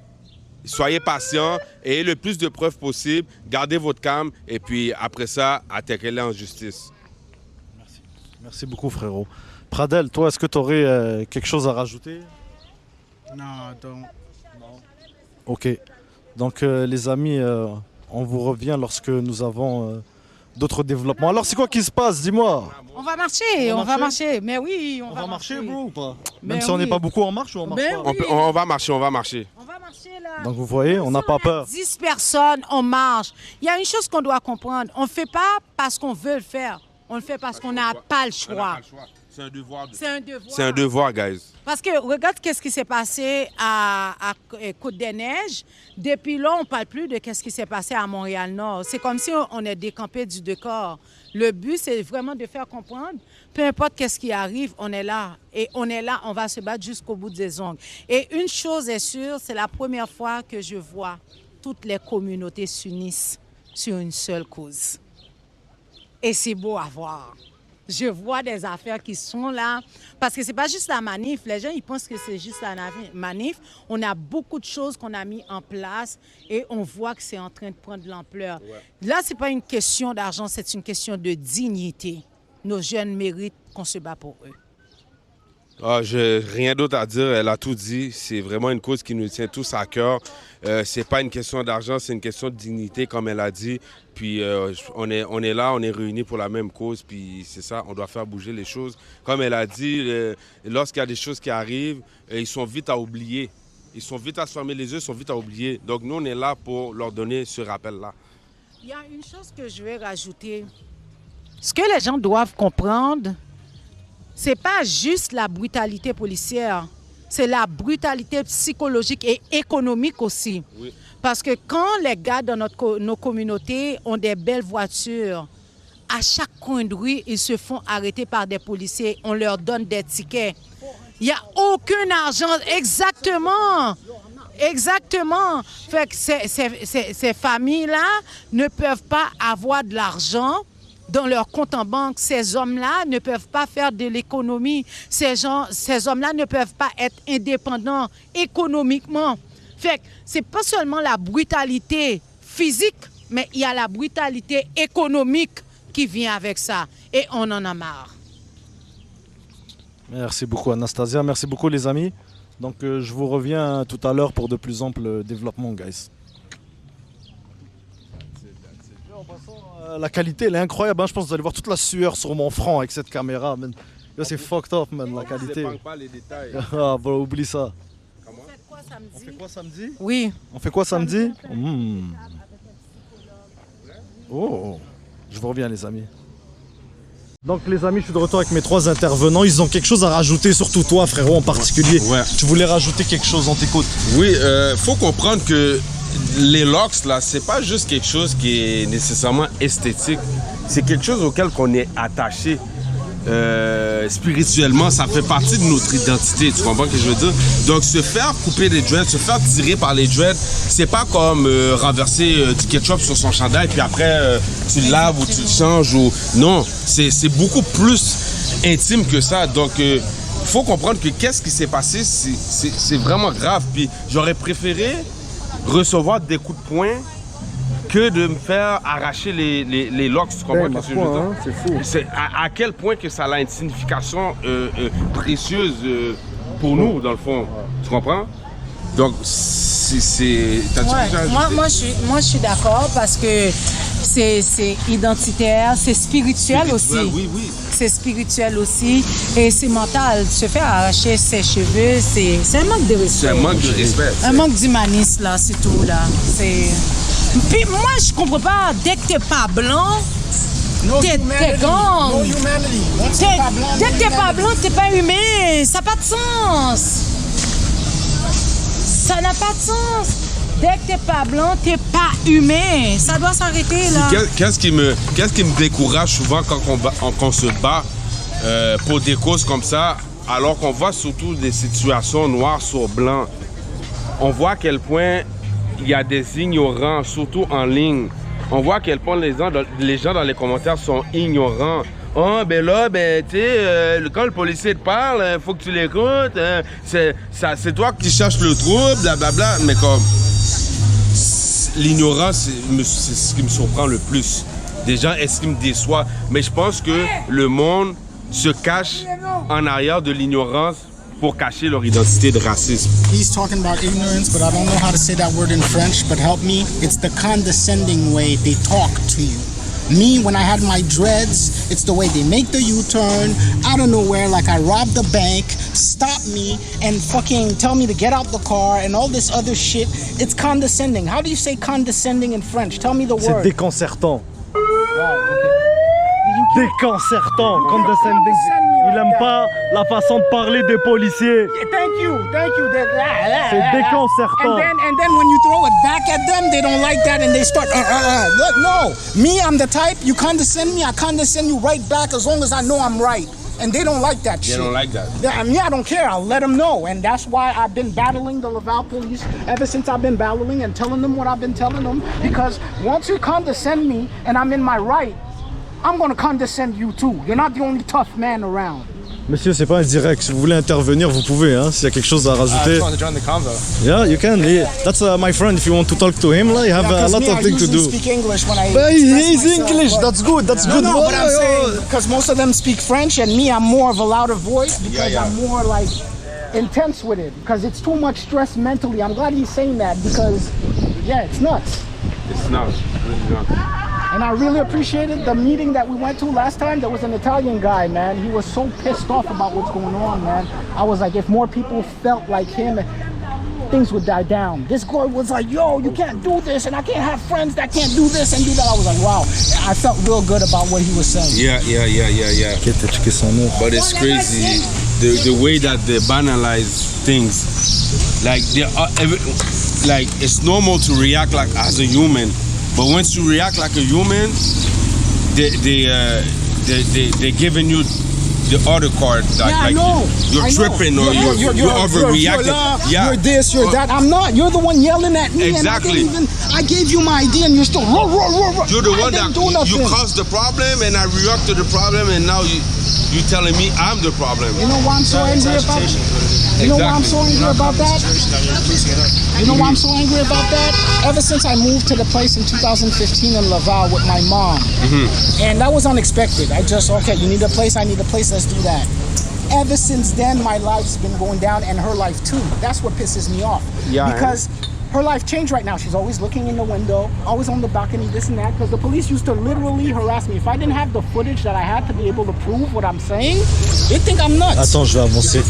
Speaker 6: soyez patients, ayez le plus de preuves possible, gardez votre calme et puis après ça, attaquez-les en justice.
Speaker 1: Merci. Merci beaucoup, frérot. Pradel, toi, est-ce que tu aurais quelque chose à rajouter?
Speaker 8: No, don't.
Speaker 1: Non. Ok. Donc, les amis, on vous revient lorsque nous avons d'autres développements. Alors, c'est quoi qui se passe? Dis-moi.
Speaker 7: On va marcher. Mais oui, on va
Speaker 1: marcher, bro, ou pas?
Speaker 7: Mais
Speaker 1: Même si on n'est pas beaucoup en marche ou on marche
Speaker 7: Mais
Speaker 1: pas?
Speaker 7: oui.
Speaker 6: On va marcher.
Speaker 7: On va marcher là.
Speaker 1: Donc, vous voyez, on n'a pas peur.
Speaker 7: 10 personnes, on marche. Il y a une chose qu'on doit comprendre. On ne fait pas parce qu'on veut le faire. On le fait parce qu'on n'a pas le choix.
Speaker 6: C'est un devoir.
Speaker 7: C'est un devoir.
Speaker 6: C'est un devoir, guys.
Speaker 7: Parce que regarde qu'est-ce qui s'est passé à Côte-des-Neiges. Depuis là, on ne parle plus de qu'est-ce qui s'est passé à Montréal-Nord. C'est comme si on est décampé du décor. Le but, c'est vraiment de faire comprendre, peu importe qu'est-ce qui arrive, on est là. Et on est là, on va se battre jusqu'au bout des ongles. Et une chose est sûre, c'est la première fois que je vois toutes les communautés s'unissent sur une seule cause. Et c'est beau à voir. Je vois des affaires qui sont là, parce que ce n'est pas juste la manif. Les gens, ils pensent que c'est juste la manif. On a beaucoup de choses qu'on a mis en place et on voit que c'est en train de prendre de l'ampleur. Ouais. Là, ce n'est pas une question d'argent, c'est une question de dignité. Nos jeunes méritent qu'on se bat pour eux.
Speaker 6: Ah, j'ai rien d'autre à dire, elle a tout dit. C'est vraiment une cause qui nous tient tous à cœur. C'est pas une question d'argent, c'est une question de dignité, comme elle a dit. Puis on est là, on est réunis pour la même cause, puis c'est ça, on doit faire bouger les choses. Comme elle a dit, lorsqu'il y a des choses qui arrivent, ils sont vite à oublier. Ils sont vite à se fermer les yeux, ils sont vite à oublier. Donc nous, on est là pour leur donner ce rappel-là.
Speaker 7: Il y a une chose que je vais rajouter. Ce que les gens doivent comprendre, c'est pas juste la brutalité policière, c'est la brutalité psychologique et économique aussi. Oui. Parce que quand les gars dans nos communautés ont des belles voitures, à chaque coin de rue, ils se font arrêter par des policiers, on leur donne des tickets. Il n'y a aucun argent, exactement. Exactement. Fait que ces familles-là ne peuvent pas avoir de l'argent dans leur compte en banque. Ces hommes-là ne peuvent pas faire de l'économie. Ces hommes-là ne peuvent pas être indépendants économiquement. Fait que c'est pas seulement la brutalité physique, mais il y a la brutalité économique qui vient avec ça. Et on en a marre.
Speaker 1: Merci beaucoup Anastasia, merci beaucoup les amis. Donc je vous reviens tout à l'heure pour de plus amples développements, guys. En passant, la qualité elle est incroyable, hein. Je pense que vous allez voir toute la sueur sur mon front avec cette caméra. C'est fucked up, man, la qualité.
Speaker 6: On pas les détails.
Speaker 1: Ah, bon, oublie ça.
Speaker 7: Comment? On fait quoi samedi?
Speaker 1: On fait quoi samedi?
Speaker 7: Oui.
Speaker 1: On fait quoi samedi? Oh, je vous reviens les amis. Donc les amis, je suis de retour avec mes 3 intervenants. Ils ont quelque chose à rajouter, surtout toi frérot en particulier. Ouais. Tu voulais rajouter quelque chose, on t'écoute.
Speaker 6: Oui, faut comprendre que les locks là, c'est pas juste quelque chose qui est nécessairement esthétique. C'est quelque chose auquel on est attaché. Spirituellement, ça fait partie de notre identité, tu comprends ce que je veux dire? Donc se faire couper les dreads, se faire tirer par les dreads, c'est pas comme renverser du ketchup sur son chandail puis après tu le laves ou tu le changes ou... Non, c'est beaucoup plus intime que ça. Donc faut comprendre que qu'est-ce qui s'est passé, c'est vraiment grave. Puis j'aurais préféré recevoir des coups de poing que de me faire arracher les locks, tu comprends ce que je veux dire?
Speaker 1: C'est fou.
Speaker 6: C'est à quel point que ça a une signification précieuse pour nous, dans le fond. Ouais. Tu comprends? Donc, c'est...
Speaker 7: Moi, je suis d'accord parce que c'est identitaire, c'est spirituel aussi.
Speaker 6: Oui, oui.
Speaker 7: C'est spirituel aussi et c'est mental. Se faire arracher ses cheveux, c'est un manque de respect.
Speaker 6: C'est un manque de respect.
Speaker 7: Un manque d'humanisme, là, c'est tout, là. Puis moi, je comprends pas, dès que t'es pas blanc, t'es gang. Dès que t'es pas blanc, t'es pas humain. Ça n'a pas de sens. Ça n'a pas de sens. Dès que t'es pas blanc, t'es pas humain. Ça doit s'arrêter, là.
Speaker 6: Qu'est-ce qui me décourage souvent quand on se bat pour des causes comme ça, alors qu'on voit surtout des situations noires sur blanc. On voit à quel point il y a des ignorants, surtout en ligne. On voit à quel point les gens dans les commentaires sont ignorants. Oh, ben là, ben, tu sais, quand le policier te parle, faut que tu l'écoutes. C'est toi qui cherches le trouble, blablabla. Mais comme, l'ignorance, c'est ce qui me surprend le plus. Des gens, est-ce qui me déçoit? Mais je pense que le monde se cache en arrière de l'ignorance pour cacher leur identité de racisme.
Speaker 8: He's talking about ignorance, but I don't know how to say that word in French, but help me. It's the condescending way they talk to you. Me, when I had my dreads, it's the way they make the U-turn out of nowhere, like I robbed the bank, stop me, and fucking tell me to get out the car and all this other shit. It's condescending. How do you say condescending in French? Tell me the
Speaker 1: C'est
Speaker 8: word.
Speaker 1: déconcertant.
Speaker 8: Wow, okay.
Speaker 1: Déconcertant, condescending. Il aime pas la façon de parler des policiers.
Speaker 8: Thank you.
Speaker 1: C'est déconcertant.
Speaker 8: And then when you throw it back at them, they don't like that and they start. Look, no, me, I'm the type. You condescend me, I condescend you right back as long as I know I'm right. And they don't like that shit.
Speaker 6: They don't like that.
Speaker 8: I don't care. I'll let them know. And that's why I've been battling the Laval police ever since I've been battling and telling them what I've been telling them. Because once you condescend me and I'm in my right, I'm going to condescend you too. You're not the only tough man around.
Speaker 1: Monsieur, c'est pas indirect. Si vous voulez intervenir, vous pouvez. Hein, s'il y a quelque chose à rajouter.
Speaker 4: I just want to join the convo.
Speaker 1: Yeah, you can. That's my friend. If you want to talk to him, like, you have a lot of things to do.
Speaker 8: I speak English when I
Speaker 1: But
Speaker 8: express
Speaker 1: he's
Speaker 8: myself,
Speaker 1: English.
Speaker 8: but-
Speaker 1: That's good. That's good.
Speaker 8: No, but I'm saying because most of them speak French, and me, I'm more of a louder voice because I'm more like intense with it because it's too much stress mentally. I'm glad he's saying that because, yeah, it's nuts.
Speaker 6: It's not. Really not.
Speaker 8: And I really appreciated the meeting that we went to last time. There was an Italian guy, man. He was so pissed off about what's going on, man. I was like, if more people felt like him, things would die down. This guy was like, yo, you can't do this, and I can't have friends that can't do this and do that. I was like, wow. I felt real good about what he was saying.
Speaker 6: Yeah.
Speaker 1: Ok, t'as checké son nom.
Speaker 6: But it's crazy the way that they banalize things. Like like it's normal to react like as a human, but once you react like a human, they giving you the other card.
Speaker 8: I know.
Speaker 6: You're tripping or you're overreacting.
Speaker 8: You're this, you're that. I'm not. You're the one yelling at me.
Speaker 6: Exactly.
Speaker 8: And I gave you my idea, and you're still.
Speaker 6: You're the one that you caused the problem, and I react to the problem, and now you telling me I'm the problem.
Speaker 8: You know why I'm so angry about it? You know why I'm so angry about that? You know why I'm so angry about that? Ever since I moved to the place in 2015 in Laval with my mom, and that was unexpected. I just, okay, you need a place, I need a place, let's do that. Ever since then, my life's been going down, and her life too. That's what pisses me off.
Speaker 3: Yeah,
Speaker 8: because her life changed right now. She's always looking in the window, always on the balcony, this and that, because the police used to literally harass me. If I didn't have the footage that I had to be able to prove what I'm saying, they think I'm nuts.
Speaker 1: Attends, je vais avancer.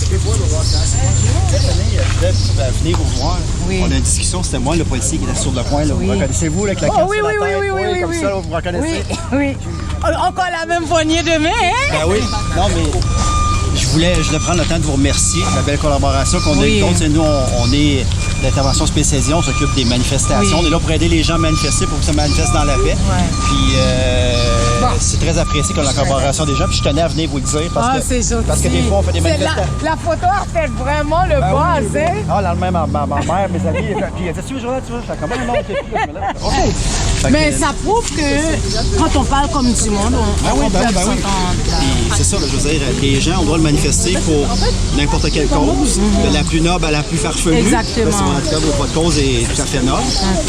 Speaker 10: Venir vous voir.
Speaker 7: Oui.
Speaker 10: On a une discussion, c'était moi le policier qui était sur le coin. Là. Vous reconnaissez-vous avec la carte
Speaker 7: oui,
Speaker 10: sur la
Speaker 7: oui,
Speaker 10: tête?
Speaker 7: oui, oui,
Speaker 10: comme
Speaker 7: oui.
Speaker 10: ça, là, vous reconnaissez?
Speaker 7: Oui. Encore la même poignée de main, hein?
Speaker 10: Ben oui. Non, mais je voulais prendre le temps de vous remercier de la belle collaboration qu'on a eue. Nous, on est l'intervention spécialisée, on s'occupe des manifestations. On est là pour aider les gens à manifester, pour qu'ils se manifestent dans la paix. Puis c'est très apprécié comme la collaboration des gens. Puis je tenais à venir vous le dire parce que des fois on fait des manifestations.
Speaker 7: La photo a fait vraiment le buzz, hein?
Speaker 10: Ah, là, même ma mère, mes amis, puis elle dit, tu veux, Joël, tu veux? Je fais comment? Non, OK.
Speaker 7: Mais ça prouve que quand on parle comme du monde, on peut
Speaker 10: c'est ça, là, je veux dire, les gens, on doit le manifester pour n'importe quelle cause, de la plus noble à la plus farfelue.
Speaker 7: Exactement.
Speaker 10: En tout cas, votre cause est tout à fait noble.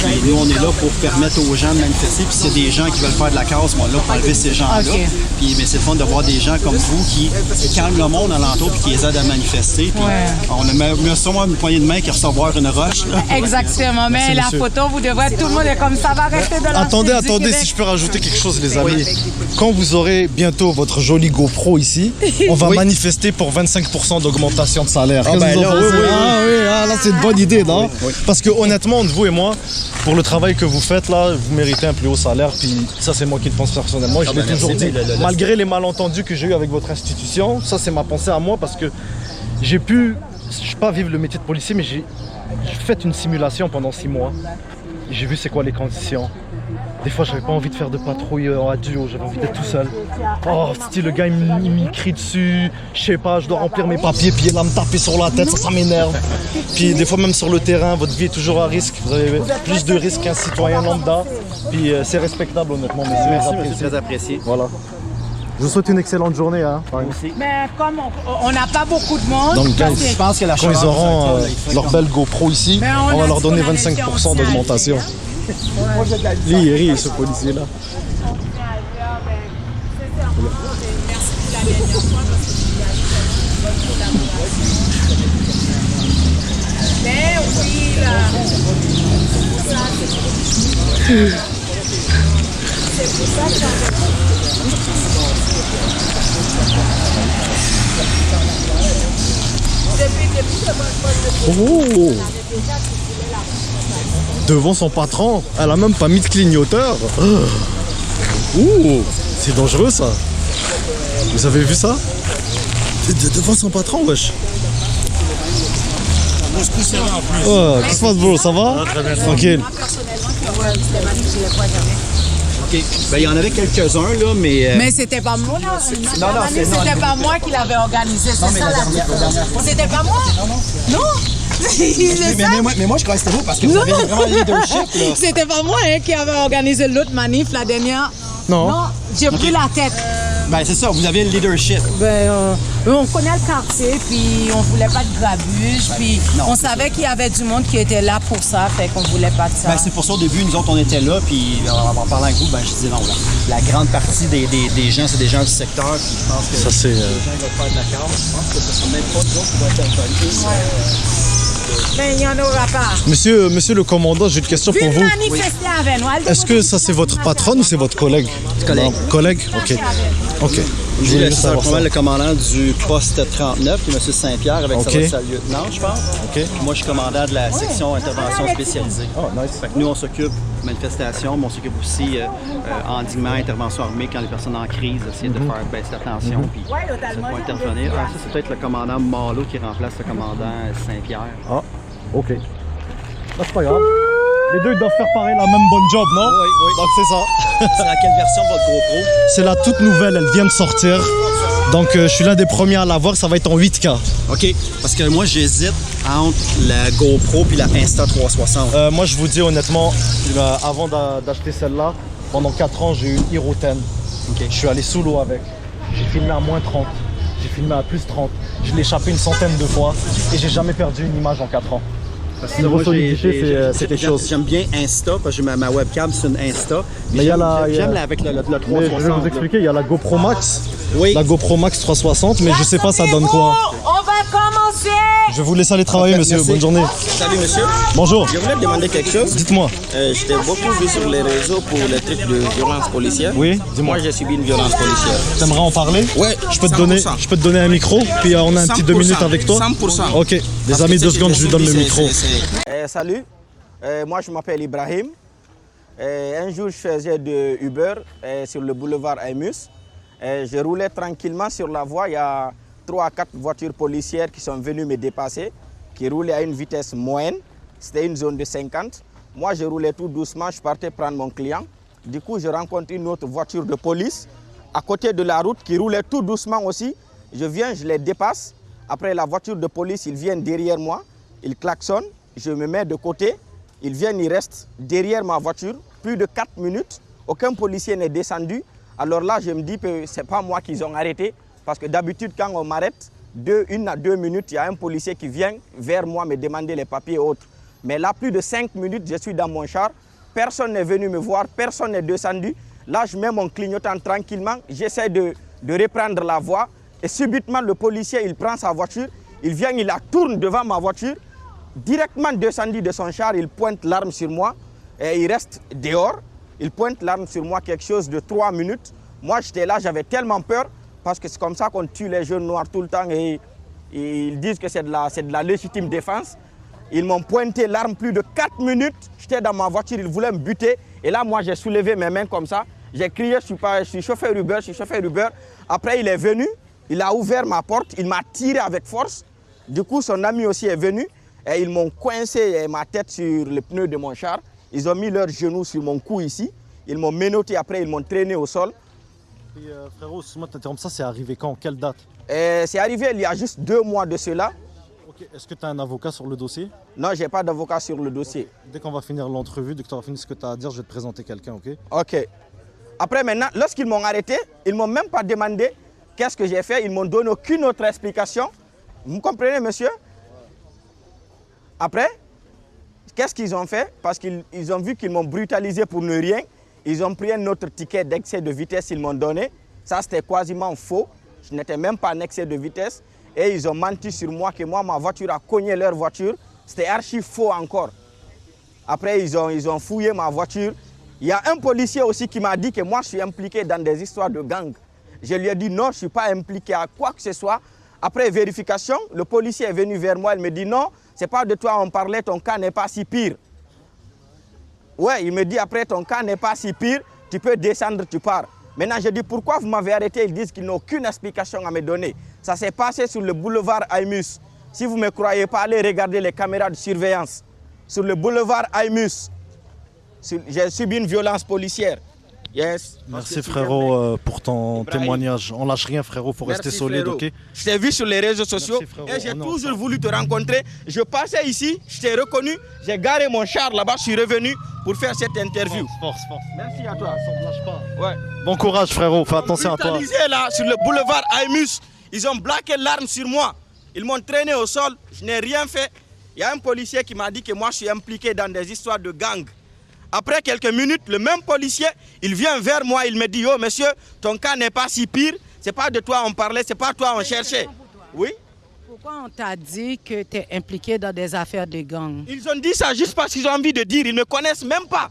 Speaker 10: Puis nous, on est là pour permettre aux gens de manifester. Puis s'il y a des gens qui veulent faire de la cause, on est là pour enlever ces gens-là.
Speaker 7: Okay.
Speaker 10: Puis, mais c'est le fun de voir des gens comme vous qui calment le monde alentour puis qui les aident à manifester. Puis on aimerait sûrement une poignée de main qui recevoir une roche. Là.
Speaker 7: Exactement. Mais la photo, vous devrez, tout le monde est comme ça, va rester de la
Speaker 1: Attendez, si je peux rajouter quelque chose, les amis. Quand vous aurez bientôt votre joli GoPro ici, on va manifester pour 25% d'augmentation de salaire.
Speaker 10: Ah, ben là,
Speaker 1: là, c'est une bonne idée, non? Parce que honnêtement, entre vous et moi, pour le travail que vous faites là, vous méritez un plus haut salaire. Puis ça, c'est moi qui le pense personnellement. Je l'ai toujours dit. Malgré les malentendus que j'ai eu avec votre institution, ça, c'est ma pensée à moi parce que j'ai pu, je ne sais pas vivre le métier de policier, mais j'ai fait une simulation pendant 6 mois. J'ai vu c'est quoi les conditions. Des fois, j'avais pas envie de faire de patrouille à duo, j'avais envie d'être tout seul. Oh, style, le gars, il me crie dessus. Je sais pas, je dois remplir mes papiers, puis il va me taper sur la tête, ça m'énerve. Puis des fois, même sur le terrain, votre vie est toujours à risque. Vous avez plus de risques qu'un citoyen lambda. Puis c'est respectable, honnêtement.
Speaker 10: Merci, c'est très apprécié.
Speaker 1: Voilà. Je vous souhaite une excellente journée. Hein.
Speaker 7: Mais comme on n'a pas beaucoup de monde,
Speaker 1: donc,
Speaker 10: je pense que la
Speaker 1: quand ils auront leur belle GoPro ici, on va leur donner 25% d'augmentation. Lui, il rit, ce policier-là.
Speaker 7: Mais oui, là.
Speaker 1: Oh! Devant son patron, elle a même pas mis de clignoteur. Ouh, c'est dangereux ça. Vous avez vu ça? Devant son patron, wesh. Oh, qu'est-ce qui se passe, bro? Ça va? Tranquille.
Speaker 10: OK. Ben, il y en avait quelques-uns, là, mais...
Speaker 7: Mais c'était pas moi. C'était pas moi qui l'avais organisé. C'est ça la... C'était pas moi? Non.
Speaker 10: Mais moi, je crois que c'était vous parce que vous avez vraiment le leadership, là.
Speaker 7: C'était pas moi qui avait organisé l'autre manif la dernière.
Speaker 1: Non.
Speaker 7: Non, j'ai pris la tête.
Speaker 10: Ben, c'est ça, vous avez le leadership.
Speaker 7: Ben, on connaît le quartier, puis on voulait pas de grabuge, puis on savait qu'il y avait du monde qui était là pour ça, fait qu'on voulait pas de ça.
Speaker 10: Ben, c'est pour ça, au début, nous autres, on était là, puis en parlant avec vous, ben, je disais non, là, la grande partie des gens, c'est des gens du secteur, puis je pense que
Speaker 1: ça, c'est,
Speaker 10: les gens veulent faire de la carte. Je pense que ce sont même pas nous autres qui vont être intervenus.
Speaker 7: Mais il n'y en aura pas.
Speaker 1: Monsieur le commandant, j'ai une question pour vous.
Speaker 7: Manifester avec nous.
Speaker 1: Est-ce que ça c'est votre patronne ou c'est votre collègue?
Speaker 10: Collègue.
Speaker 1: Non, collègue? Ok. Ok. Je voulais juste savoir ça.
Speaker 10: Le commandant du poste 39, qui est M. Saint-Pierre, avec sa lieutenant, je pense.
Speaker 1: Ok.
Speaker 10: Moi, je suis commandant de la section intervention spécialisée.
Speaker 1: Oh, nice.
Speaker 10: Fait que nous, on s'occupe de manifestations, mais on s'occupe aussi endiguement, intervention armée quand les personnes en crise essaient de faire baisser la tension, puis ça peut intervenir. Ah, ça, c'est peut-être le commandant Malo qui remplace le commandant Saint-Pierre.
Speaker 1: Ah, ok. Là, c'est pas grave. Les deux doivent faire pareil la même bonne job, non?
Speaker 10: Oui, oui.
Speaker 1: Donc c'est ça.
Speaker 10: C'est à quelle version votre GoPro?
Speaker 1: C'est la toute nouvelle, elle vient de sortir. Donc je suis l'un des premiers à l'avoir, ça va être en 8K.
Speaker 10: OK, parce que moi j'hésite entre la GoPro puis la Insta360.
Speaker 1: Moi je vous dis honnêtement, avant d'acheter celle-là, pendant 4 ans j'ai eu une Hero 10.
Speaker 10: Okay.
Speaker 1: Je suis allé sous l'eau avec. J'ai filmé à moins 30, j'ai filmé à plus 30. Je l'ai échappé une centaine de fois et j'ai jamais perdu une image en 4 ans.
Speaker 10: Moi,
Speaker 1: c'est quelque chose.
Speaker 10: J'aime bien Insta parce que ma webcam c'est une Insta.
Speaker 1: Mais
Speaker 10: j'aime avec le 360.
Speaker 1: Mais je vais vous expliquer, il y a la GoPro Max.
Speaker 10: Oui.
Speaker 1: La GoPro Max 360, mais je sais pas ça donne quoi.
Speaker 2: On va commencer.
Speaker 1: Je vais vous laisser aller travailler, monsieur.
Speaker 10: Merci.
Speaker 1: Bonne journée.
Speaker 3: Salut monsieur.
Speaker 1: Bonjour.
Speaker 3: Je voulais te demander quelque chose.
Speaker 1: Dites-moi.
Speaker 3: J'étais beaucoup vu sur les réseaux pour les trucs de violence policière.
Speaker 1: Oui, dis-moi.
Speaker 3: Moi j'ai subi une violence policière.
Speaker 1: T'aimerais en parler?
Speaker 3: Ouais.
Speaker 1: Je peux te donner un micro, puis on a un petit 2 minutes avec toi.
Speaker 3: 100%.
Speaker 1: Ok. Les amis, 2 secondes, je lui donne le micro.
Speaker 3: Salut. Moi je m'appelle Ibrahim. Un jour je faisais de Uber sur le boulevard Aimus. Je roulais tranquillement sur la voie. Il y a 3 à 4 voitures policières qui sont venues me dépasser, qui roulaient à une vitesse moyenne. C'était une zone de 50. Moi, je roulais tout doucement, je partais prendre mon client. Du coup, je rencontre une autre voiture de police à côté de la route qui roulait tout doucement aussi. Je viens, je les dépasse. Après, la voiture de police, ils viennent derrière moi. Ils klaxonnent. Je me mets de côté. Ils viennent, ils restent derrière ma voiture. Plus de 4 minutes. Aucun policier n'est descendu. Alors là, je me dis que ce n'est pas moi qu'ils ont arrêté. Parce que d'habitude, quand on m'arrête, 1 à 2 minutes, il y a un policier qui vient vers moi me demander les papiers et autres. Mais là, plus de 5 minutes, je suis dans mon char. Personne n'est venu me voir, personne n'est descendu. Là, je mets mon clignotant tranquillement. J'essaie de reprendre la voie. Et subitement, le policier, il prend sa voiture. Il vient, il la tourne devant ma voiture. Directement descendu de son char, il pointe l'arme sur moi. Et il reste dehors. Il pointe l'arme sur moi, quelque chose de 3 minutes. Moi, j'étais là, j'avais tellement peur. Parce que c'est comme ça qu'on tue les jeunes noirs tout le temps. Et ils disent que c'est de la légitime défense. Ils m'ont pointé l'arme plus de 4 minutes. J'étais dans ma voiture, ils voulaient me buter. Et là, moi, j'ai soulevé mes mains comme ça. J'ai crié, je suis chauffeur Uber, je suis chauffeur Uber. Après, il est venu, il a ouvert ma porte, il m'a tiré avec force. Du coup, son ami aussi est venu. Et ils m'ont coincé ma tête sur le pneu de mon char. Ils ont mis leurs genoux sur mon cou ici. Ils m'ont menotté, après ils m'ont traîné au sol.
Speaker 1: Et frérot, excuse-moi de t'interrompre, ça c'est arrivé quand? Quelle date?
Speaker 3: C'est arrivé il y a juste 2 mois de cela.
Speaker 1: Okay. Est-ce que tu as un avocat sur le dossier?
Speaker 3: Non, je n'ai pas d'avocat sur le dossier.
Speaker 1: Okay. Dès qu'on va finir l'entrevue, dès que tu auras fini ce que tu as à dire, je vais te présenter quelqu'un, ok?
Speaker 3: Ok. Après maintenant, lorsqu'ils m'ont arrêté, ils ne m'ont même pas demandé qu'est-ce que j'ai fait. Ils m'ont donné aucune autre explication. Vous comprenez, monsieur? Après, qu'est-ce qu'ils ont fait? Parce qu'ils ont vu qu'ils m'ont brutalisé pour ne rien. Ils ont pris un autre ticket d'excès de vitesse, ils m'ont donné. Ça, c'était quasiment faux. Je n'étais même pas en excès de vitesse. Et ils ont menti sur moi que moi, ma voiture a cogné leur voiture. C'était archi faux encore. Après, ils ont fouillé ma voiture. Il y a un policier aussi qui m'a dit que moi je suis impliqué dans des histoires de gang. Je lui ai dit non, je ne suis pas impliqué à quoi que ce soit. Après vérification, le policier est venu vers moi, il me dit non, ce n'est pas de toi on parlait, ton cas n'est pas si pire. Ouais, il me dit après ton cas n'est pas si pire, tu peux descendre, tu pars. Maintenant je dis pourquoi vous m'avez arrêté, ils disent qu'ils n'ont aucune explication à me donner. Ça s'est passé sur le boulevard Aymus. Si vous ne me croyez pas, allez regarder les caméras de surveillance. Sur le boulevard Aymus, j'ai subi une violence policière. Yes.
Speaker 1: Merci frérot pour ton témoignage. On lâche rien frérot, faut rester solide, ok?
Speaker 3: Je t'ai vu sur les réseaux sociaux.
Speaker 1: Merci,
Speaker 3: et j'ai toujours voulu te rencontrer. Je passais ici, je t'ai reconnu, j'ai garé mon char là-bas, je suis revenu pour faire cette interview.
Speaker 1: Force.
Speaker 3: Merci à toi.
Speaker 1: Ça ne lâche pas.
Speaker 3: Ouais.
Speaker 1: Bon courage frérot, fais attention à toi.
Speaker 3: Là, sur le boulevard Aymus, ils ont braqué l'arme sur moi. Ils m'ont traîné au sol, je n'ai rien fait. Il y a un policier qui m'a dit que moi je suis impliqué dans des histoires de gang. Après quelques minutes, le même policier, il vient vers moi, il me dit « Oh monsieur, ton cas n'est pas si pire, c'est pas de toi on parlait, c'est pas toi on cherchait. » Oui.
Speaker 7: Pourquoi on t'a dit que tu es impliqué dans des affaires de gang?
Speaker 3: Ils ont dit ça juste parce qu'ils ont envie de dire, ils ne me connaissent même pas.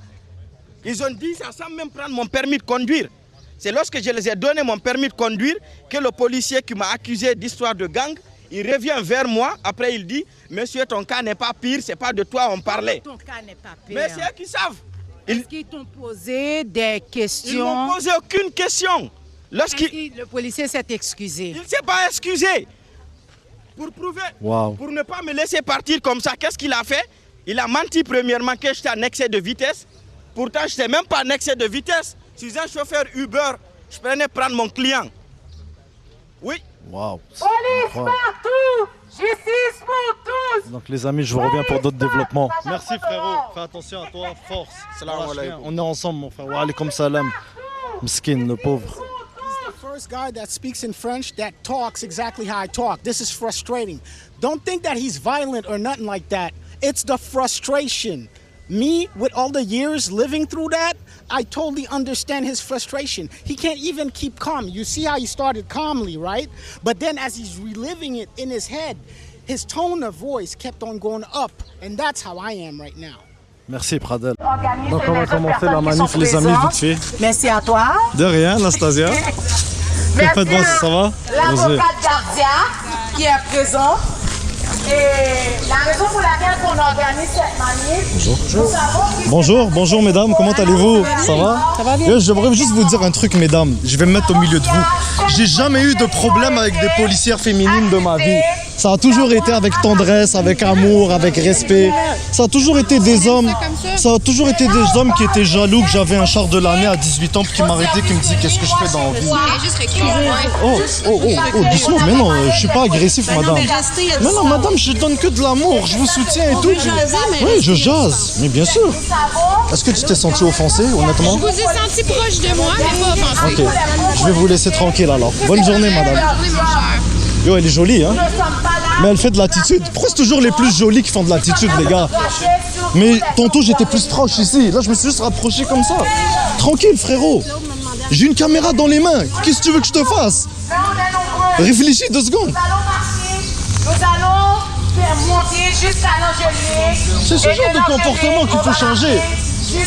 Speaker 3: Ils ont dit ça sans même prendre mon permis de conduire. C'est lorsque je les ai donné mon permis de conduire que le policier qui m'a accusé d'histoire de gang, il revient vers moi, après il dit « Monsieur, ton cas n'est pas pire, c'est pas de toi on parlait. »
Speaker 7: Ton cas n'est pas pire.
Speaker 3: Mais c'est eux qui savent.
Speaker 7: Est-ce qu'ils t'ont posé des questions?
Speaker 3: Ils m'ont posé aucune question.
Speaker 7: Le policier s'est excusé.
Speaker 3: Il ne s'est pas excusé. Pour prouver, pour ne pas me laisser partir comme ça, qu'est-ce qu'il a fait? Il a menti premièrement que j'étais en excès de vitesse. Pourtant, je n'étais même pas en excès de vitesse. Je suis un chauffeur Uber. Je prenais prendre mon client. Oui.
Speaker 1: Waouh.
Speaker 2: Police partout, justice pour tous.
Speaker 1: Donc les amis, je vous reviens pour d'autres développements. Merci frérot, fais attention à toi, force. On est ensemble mon frère. Wa alaykoum salam. Miskin, le pauvre.
Speaker 8: He's the first guy that speaks in French that talks exactly how I talk. This is frustrating. Don't think that he's violent or nothing like that. It's the frustration. Me, with all the years living through that, I totally understand his frustration. He can't even keep calm. You see how he started calmly, right? But then as he's reliving it in his head, his tone of voice kept on going up. And that's how I am right now.
Speaker 1: Merci Pradel. Donc on va commencer la manif les amis vite fait.
Speaker 2: Merci à toi.
Speaker 1: De rien Anastasia.
Speaker 2: Merci
Speaker 1: ça va?
Speaker 2: L'avocate Gardia qui est présent. Et la raison pour laquelle on organise cette manif,
Speaker 1: Bonjour mesdames, comment allez-vous? Ça va? Ça va bien. J'aimerais juste vous dire un truc mesdames, je vais me mettre au milieu de vous. J'ai jamais eu de problème avec des policières féminines de ma vie. Ça a toujours été avec tendresse, avec amour, avec respect. Ça a toujours été des hommes. Ça a toujours été des hommes qui étaient jaloux que j'avais un char de l'année à 18 ans puis qui m'arrêtaient, qui me disaient qu'est-ce que je fais dans la vie. Oh, doucement, mais non, je suis pas agressif madame. Mais non madame, je donne que de l'amour, je vous soutiens et tout. Oui, je jase, mais bien sûr. Est-ce que tu t'es senti offensé honnêtement?
Speaker 9: Je vous ai senti proche de moi, mais pas offensé.
Speaker 1: Ok, je vais vous laisser tranquille alors. Bonne journée madame. Yo, elle est jolie, hein? Mais elle fait de l'attitude. Pourquoi c'est toujours les plus jolis qui font de l'attitude, les gars? Mais tantôt, j'étais plus proche ici. Là, je me suis juste rapproché comme ça. Tranquille, frérot. J'ai une caméra dans les mains. Qu'est-ce que tu veux que je te fasse? Réfléchis 2 secondes.
Speaker 2: nous allons faire monter jusqu'à l'Angelier.
Speaker 1: C'est ce genre de comportement qu'il faut changer.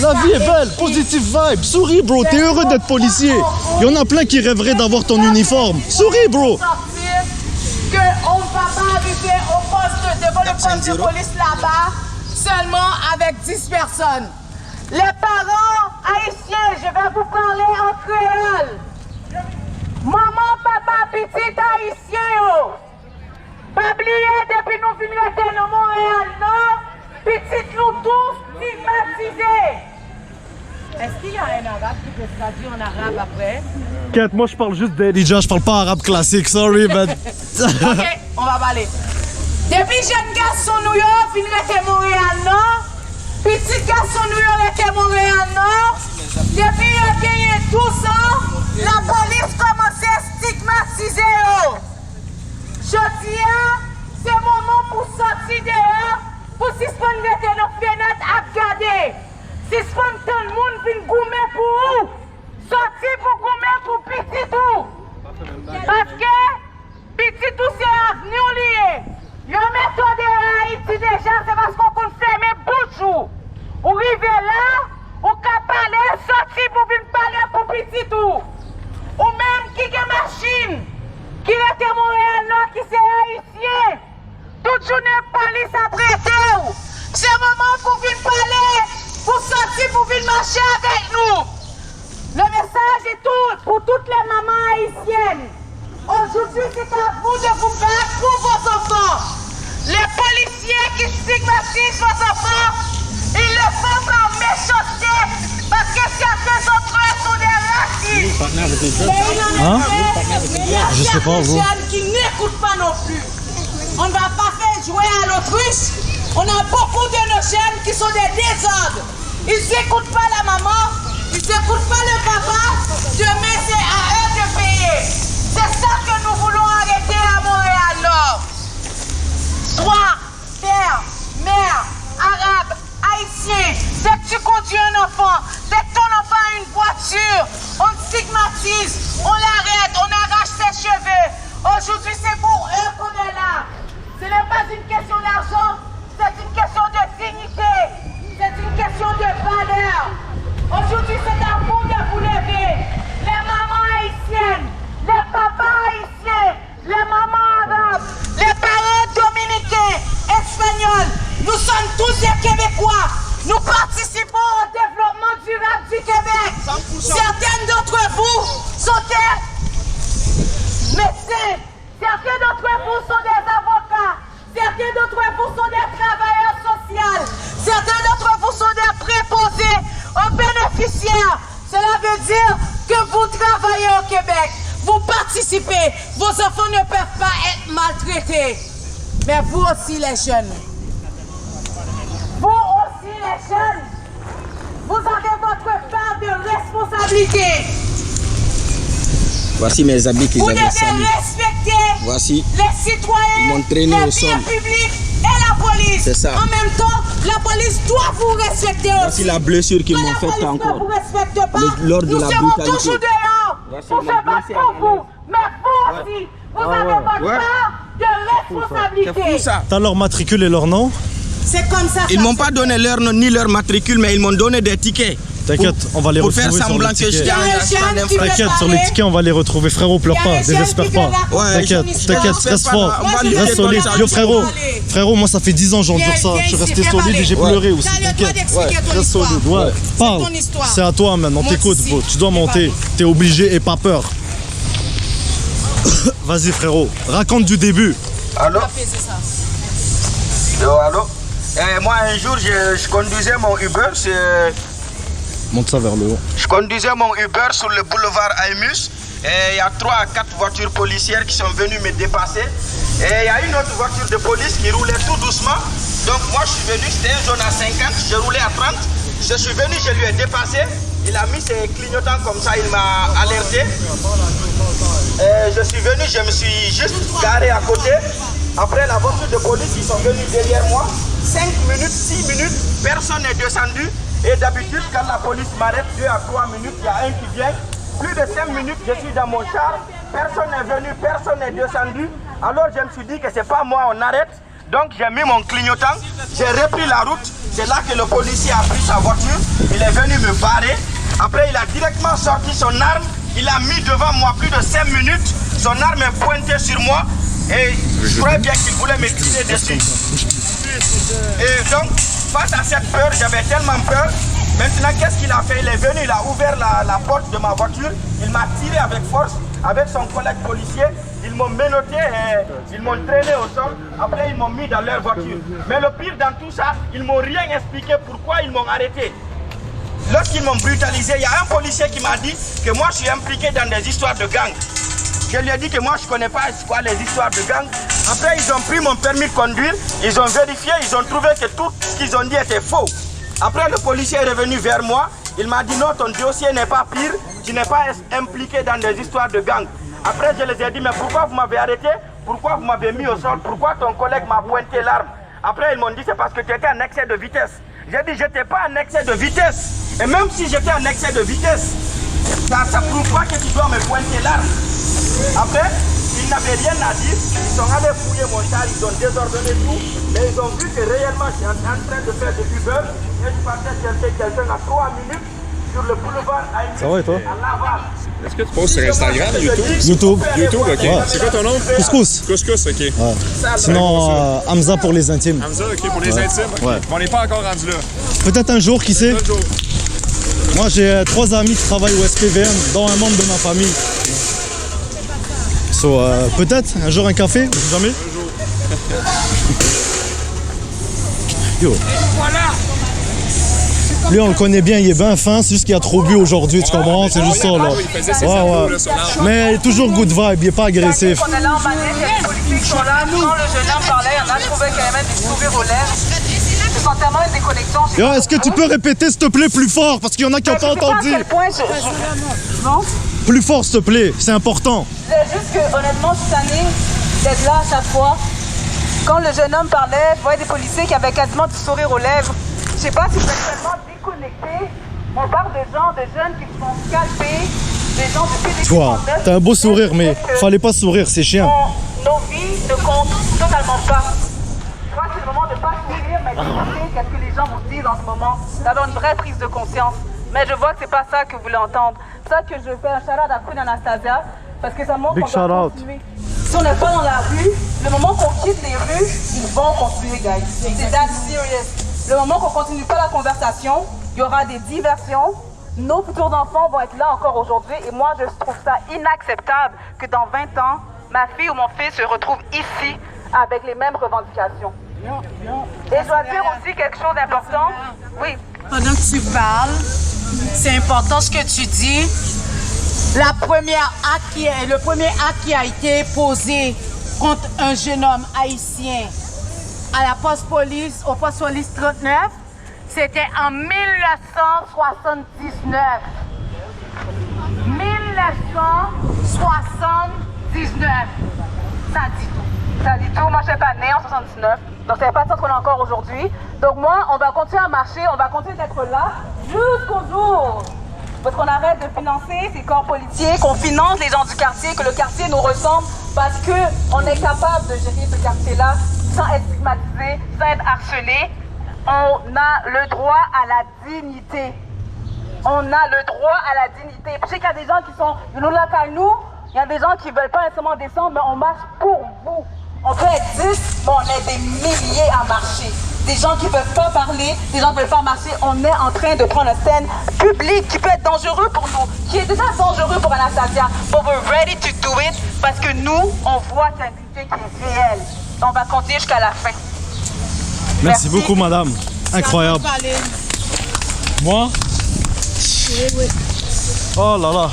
Speaker 1: La vie est belle, positive vibe. Souris, bro. T'es heureux d'être policier. Il y en a plein qui rêveraient d'avoir ton uniforme. Souris, bro.
Speaker 2: Qu'on ne va pas arriver au poste devant le poste de police là-bas seulement avec 10 personnes. Les parents haïtiens, je vais vous parler en créole. Maman, papa, petit haïtien, oh. Pas oublier depuis nous venons dans Montréal, non? Petit nous tous stigmatisés. Est-ce qu'il y a un arabe qui peut se traduire en arabe après?
Speaker 1: T'inquiète, moi je parle juste d'Elijah, je parle pas arabe classique, sorry, man.
Speaker 2: Ok, on va parler. Depuis jeune garçon New York, il était Montréal, non? Petit garçon New York était Montréal, non? Depuis il a gagné 12 ans, la police commençait à stigmatiser. Jodia, c'est mon nom pour sortir dehors, pour suspendre nos fenêtres à regarder. Suspendre tout le monde vient goumer pour vous. Sortir pour goumer pour petit tout. Parce que petit tout c'est avenir lié. Yo méthode de Haïti déjà, c'est parce qu'on peut fermer bouche. Ou arriver là, ou qu'à parler toute journée, police a prêté. C'est le moment pour venir parler, pour sortir, pour venir marcher avec nous. Le message est tout pour toutes les mamans haïtiennes. Aujourd'hui, c'est à vous de vous battre pour vos enfants. Les policiers qui stigmatisent vos enfants, ils le font par méchanceté parce que certains d'entre eux sont des racistes.
Speaker 1: Hein? Je sais pas, vous.
Speaker 2: Qui n'écoutent pas non plus. On ne va pas faire jouer à l'autruche. On a beaucoup de nos jeunes qui sont des désordres. Ils n'écoutent pas la maman, ils n'écoutent pas le papa. Demain, c'est à eux de payer. C'est ça que nous voulons arrêter à Montréal-Nord. Toi, père, mère, arabe, haïtien, dès que tu conduis un enfant, dès que ton enfant a une voiture, on le stigmatise, on l'arrête, on arrache ses cheveux. Aujourd'hui, c'est pour eux qu'on est là. Ce n'est pas une question d'argent, c'est une question de dignité, c'est une question de valeur. Aujourd'hui, c'est à vous de vous lever. Les mamans haïtiennes, les papas haïtiens, les mamans arabes, les parents dominicains, espagnols, nous sommes tous des Québécois. Nous participons au développement durable du Québec. 100%. Certaines d'entre vous sont des médecins, certains d'entre vous sont des avocats, certains d'entre vous sont des travailleurs sociaux, certains d'entre vous sont des préposés aux bénéficiaires. Cela veut dire que vous travaillez au Québec, vous participez, vos enfants ne peuvent pas être maltraités. Mais vous aussi les jeunes, vous aussi les jeunes, vous avez votre part de responsabilité.
Speaker 3: Voici mes habits qu'ils
Speaker 2: vous
Speaker 3: avaient
Speaker 2: devez
Speaker 3: salis.
Speaker 2: respecter
Speaker 3: Voici.
Speaker 2: les citoyens,
Speaker 3: Ils m'ont traîné
Speaker 2: les
Speaker 3: au sol.
Speaker 2: biens publics et la police.
Speaker 3: C'est ça.
Speaker 2: En même temps, la police doit vous respecter aussi.
Speaker 3: Voici la blessure qu'ils m'ont faite
Speaker 2: Quand
Speaker 3: encore.
Speaker 2: la police ne vous respecte pas,
Speaker 3: Lors de
Speaker 2: nous
Speaker 3: la
Speaker 2: serons
Speaker 3: brutalité.
Speaker 2: toujours dehors
Speaker 3: Voici
Speaker 2: pour se
Speaker 3: la
Speaker 2: battre
Speaker 3: blessure
Speaker 2: pour
Speaker 3: à
Speaker 2: vous. Mais vous aussi, vous avez votre part de responsabilité.
Speaker 3: C'est fou ça.
Speaker 1: T'as leur matricule et leur nom?
Speaker 2: C'est comme ça.
Speaker 3: Ils m'ont pas donné leur nom ni leur matricule, mais ils m'ont donné des tickets.
Speaker 1: T'inquiète, on va les
Speaker 3: pour
Speaker 1: retrouver
Speaker 3: faire
Speaker 1: sur
Speaker 3: semblant
Speaker 1: les
Speaker 3: que
Speaker 1: tickets.
Speaker 3: j'étais en
Speaker 1: T'inquiète, sur les tickets, on va les retrouver. Frérot, pleure pas, désespère pas. T'inquiète, reste fort, reste solide. Yo frérot, moi ça fait 10 ans j'endure ça. Je suis resté solide et j'ai pleuré aussi. T'inquiète, reste solide. Ouais, parle. C'est à toi maintenant, t'écoutes, bro. Tu dois monter. T'es obligé et pas peur. Vas-y frérot, raconte du début.
Speaker 3: Allô? Yo, allô? Moi un jour je conduisais mon Uber,
Speaker 1: Monte ça vers le haut.
Speaker 3: je conduisais mon Uber sur le boulevard Aimus et il y a 3 à 4 voitures policières qui sont venues me dépasser et il y a une autre voiture de police qui roulait tout doucement. Donc moi je suis venu, c'était une zone à 50, je roulais à 30. Je suis venu, je lui ai dépassé, il a mis ses clignotants comme ça, il m'a alerté. Et je suis venu, je me suis juste garé à côté. Après la voiture de police, ils sont venus derrière moi. 5 minutes, 6 minutes, personne n'est descendu. Et d'habitude, quand la police m'arrête 2 à 3 minutes, il y a un qui vient. Plus de 5 minutes, je suis dans mon char. Personne n'est venu, personne n'est descendu. Alors je me suis dit que c'est pas moi, on arrête. Donc j'ai mis mon clignotant, j'ai repris la route. C'est là que le policier a pris sa voiture. Il est venu me barrer. Après, il a directement sorti son arme. Il a mis devant moi plus de 5 minutes. Son arme est pointée sur moi. Et je croyais bien qu'il voulait me tirer dessus. Et donc, face à cette peur, j'avais tellement peur. Maintenant, qu'est-ce qu'il a fait? Il est venu, il a ouvert la porte de ma voiture. Il m'a tiré avec force, avec son collègue policier. Ils m'ont menotté et ils m'ont traîné au sol. Après, ils m'ont mis dans leur voiture. Mais le pire dans tout ça, ils m'ont rien expliqué pourquoi ils m'ont arrêté. Lorsqu'ils m'ont brutalisé, il y a un policier qui m'a dit que moi, je suis impliqué dans des histoires de gang. Je lui ai dit que moi, je ne connais pas quoi les histoires de gang. Après, ils ont pris mon permis de conduire, ils ont vérifié, ils ont trouvé que tout ce qu'ils ont dit était faux. Après, le policier est revenu vers moi. Il m'a dit non, ton dossier n'est pas pire, tu n'es pas impliqué dans des histoires de gang. Après, je les ai dit, mais pourquoi vous m'avez arrêté? Pourquoi vous m'avez mis au sol? Pourquoi ton collègue m'a pointé l'arme? Après, ils m'ont dit, c'est parce que tu étais en excès de vitesse. J'ai dit, je n'étais pas en excès de vitesse. Et même si j'étais en excès de vitesse, ça ne prouve pas que tu dois me pointer l'arme. Après, ils n'avaient rien à dire. Ils sont allés fouiller mon char, ils ont désordonné tout. Mais ils ont vu que réellement, je suis en train de faire de Uber. Et je partais chercher quelqu'un à 3 minutes. Je
Speaker 1: Ça va et toi?
Speaker 4: Est-ce que tu postes sur Instagram, YouTube?
Speaker 1: YouTube.
Speaker 4: YouTube, ok.
Speaker 1: Ouais.
Speaker 4: C'est quoi ton nom?
Speaker 1: Couscous.
Speaker 4: Couscous, ok.
Speaker 1: Ouais. Sinon, Hamza pour les intimes.
Speaker 4: Hamza, ok, pour les intimes. Okay.
Speaker 1: Ouais.
Speaker 4: On n'est pas encore rendu là.
Speaker 1: Peut-être un jour, qui sait?
Speaker 4: Un jour.
Speaker 1: Moi, j'ai 3 amis qui travaillent au SPVM, dont un membre de ma famille. So, peut-être un jour un café, on sait jamais.
Speaker 4: Un jour.
Speaker 1: Yo. Lui, on le connaît bien, il est bien fin, c'est juste qu'il a trop bu aujourd'hui, tu comprends? C'est juste ça, là. Ouais. Mais il est toujours good vibe, il est pas agressif.
Speaker 2: On est là en manif, il y a des policiers qui sont là. Quand le jeune homme parlait, il y en a trouvé quand même des sourires aux lèvres. C'est entièrement une déconnexion.
Speaker 1: Yo, est-ce que tu peux répéter, s'il te plaît, plus fort? Parce qu'il y en a qui n'ont pas entendu.
Speaker 2: Non?
Speaker 1: Plus fort, s'il te plaît, c'est important.
Speaker 2: C'est juste que, honnêtement, cette année, d'être là à chaque fois, quand le jeune homme parlait, je voyais des policiers qui avaient quasiment du sourire aux lèvres. Je sais pas si vous êtes tellement déconnectés. On parle de gens, de jeunes qui se font scalper, des gens depuis des
Speaker 1: Toi, t'as un beau sourire, mais fallait pas sourire, c'est chiant.
Speaker 2: Nos vies ne comptent totalement pas. Je crois que c'est le moment de ne pas sourire, mais d'écouter qu'est-ce que les gens vous disent en ce moment, d'avoir une vraie prise de conscience. Mais je vois que c'est pas ça que vous voulez entendre. C'est ça que je fais un shout-out à Queen Anastasia, parce que ça montre qu'on doit continuer. Si on n'est pas dans la rue, le moment qu'on quitte les rues, ils vont continuer, guys. C'est that serious. Le moment qu'on continue pas la conversation, il y aura des diversions. Nos futurs enfants vont être là encore aujourd'hui. Et moi, je trouve ça inacceptable que dans 20 ans, ma fille ou mon fils se retrouve ici avec les mêmes revendications. Et je dois dire aussi quelque chose d'important. Oui.
Speaker 7: Pendant que tu parles, c'est important ce que tu dis. Le premier acte qui a été posé contre un jeune homme haïtien à la poste-police, au poste-police 39, c'était en 1979. 1979. Ça dit tout. Ça dit tout. Moi, je suis pas née en 79. Donc, c'est pas ça qu'on a encore aujourd'hui. Donc, moi, on va continuer à marcher. On va continuer d'être là jusqu'au jour. Parce qu'on arrête de financer ces corps politiques, qu'on finance les gens du quartier, que le quartier nous ressemble, parce qu'on est capable de gérer ce quartier-là sans être stigmatisé, sans être harcelé. On a le droit à la dignité. On a le droit à la dignité. Je sais qu'il y a des gens qui sont nous là qu'à nous, il y a des gens qui ne veulent pas nécessairement descendre, mais on marche pour vous. On peut être 10, mais on est des milliers à marcher. Des gens qui ne peuvent pas parler, des gens qui ne peuvent pas marcher. On est en train de prendre une scène publique qui peut être dangereux pour nous, qui est déjà dangereux pour Anastasia. But we're ready to do it parce que nous, on voit qu'il y a une dignité qui est réelle. On va continuer jusqu'à la fin.
Speaker 1: Merci beaucoup, madame. Incroyable. Moi? Oh là là.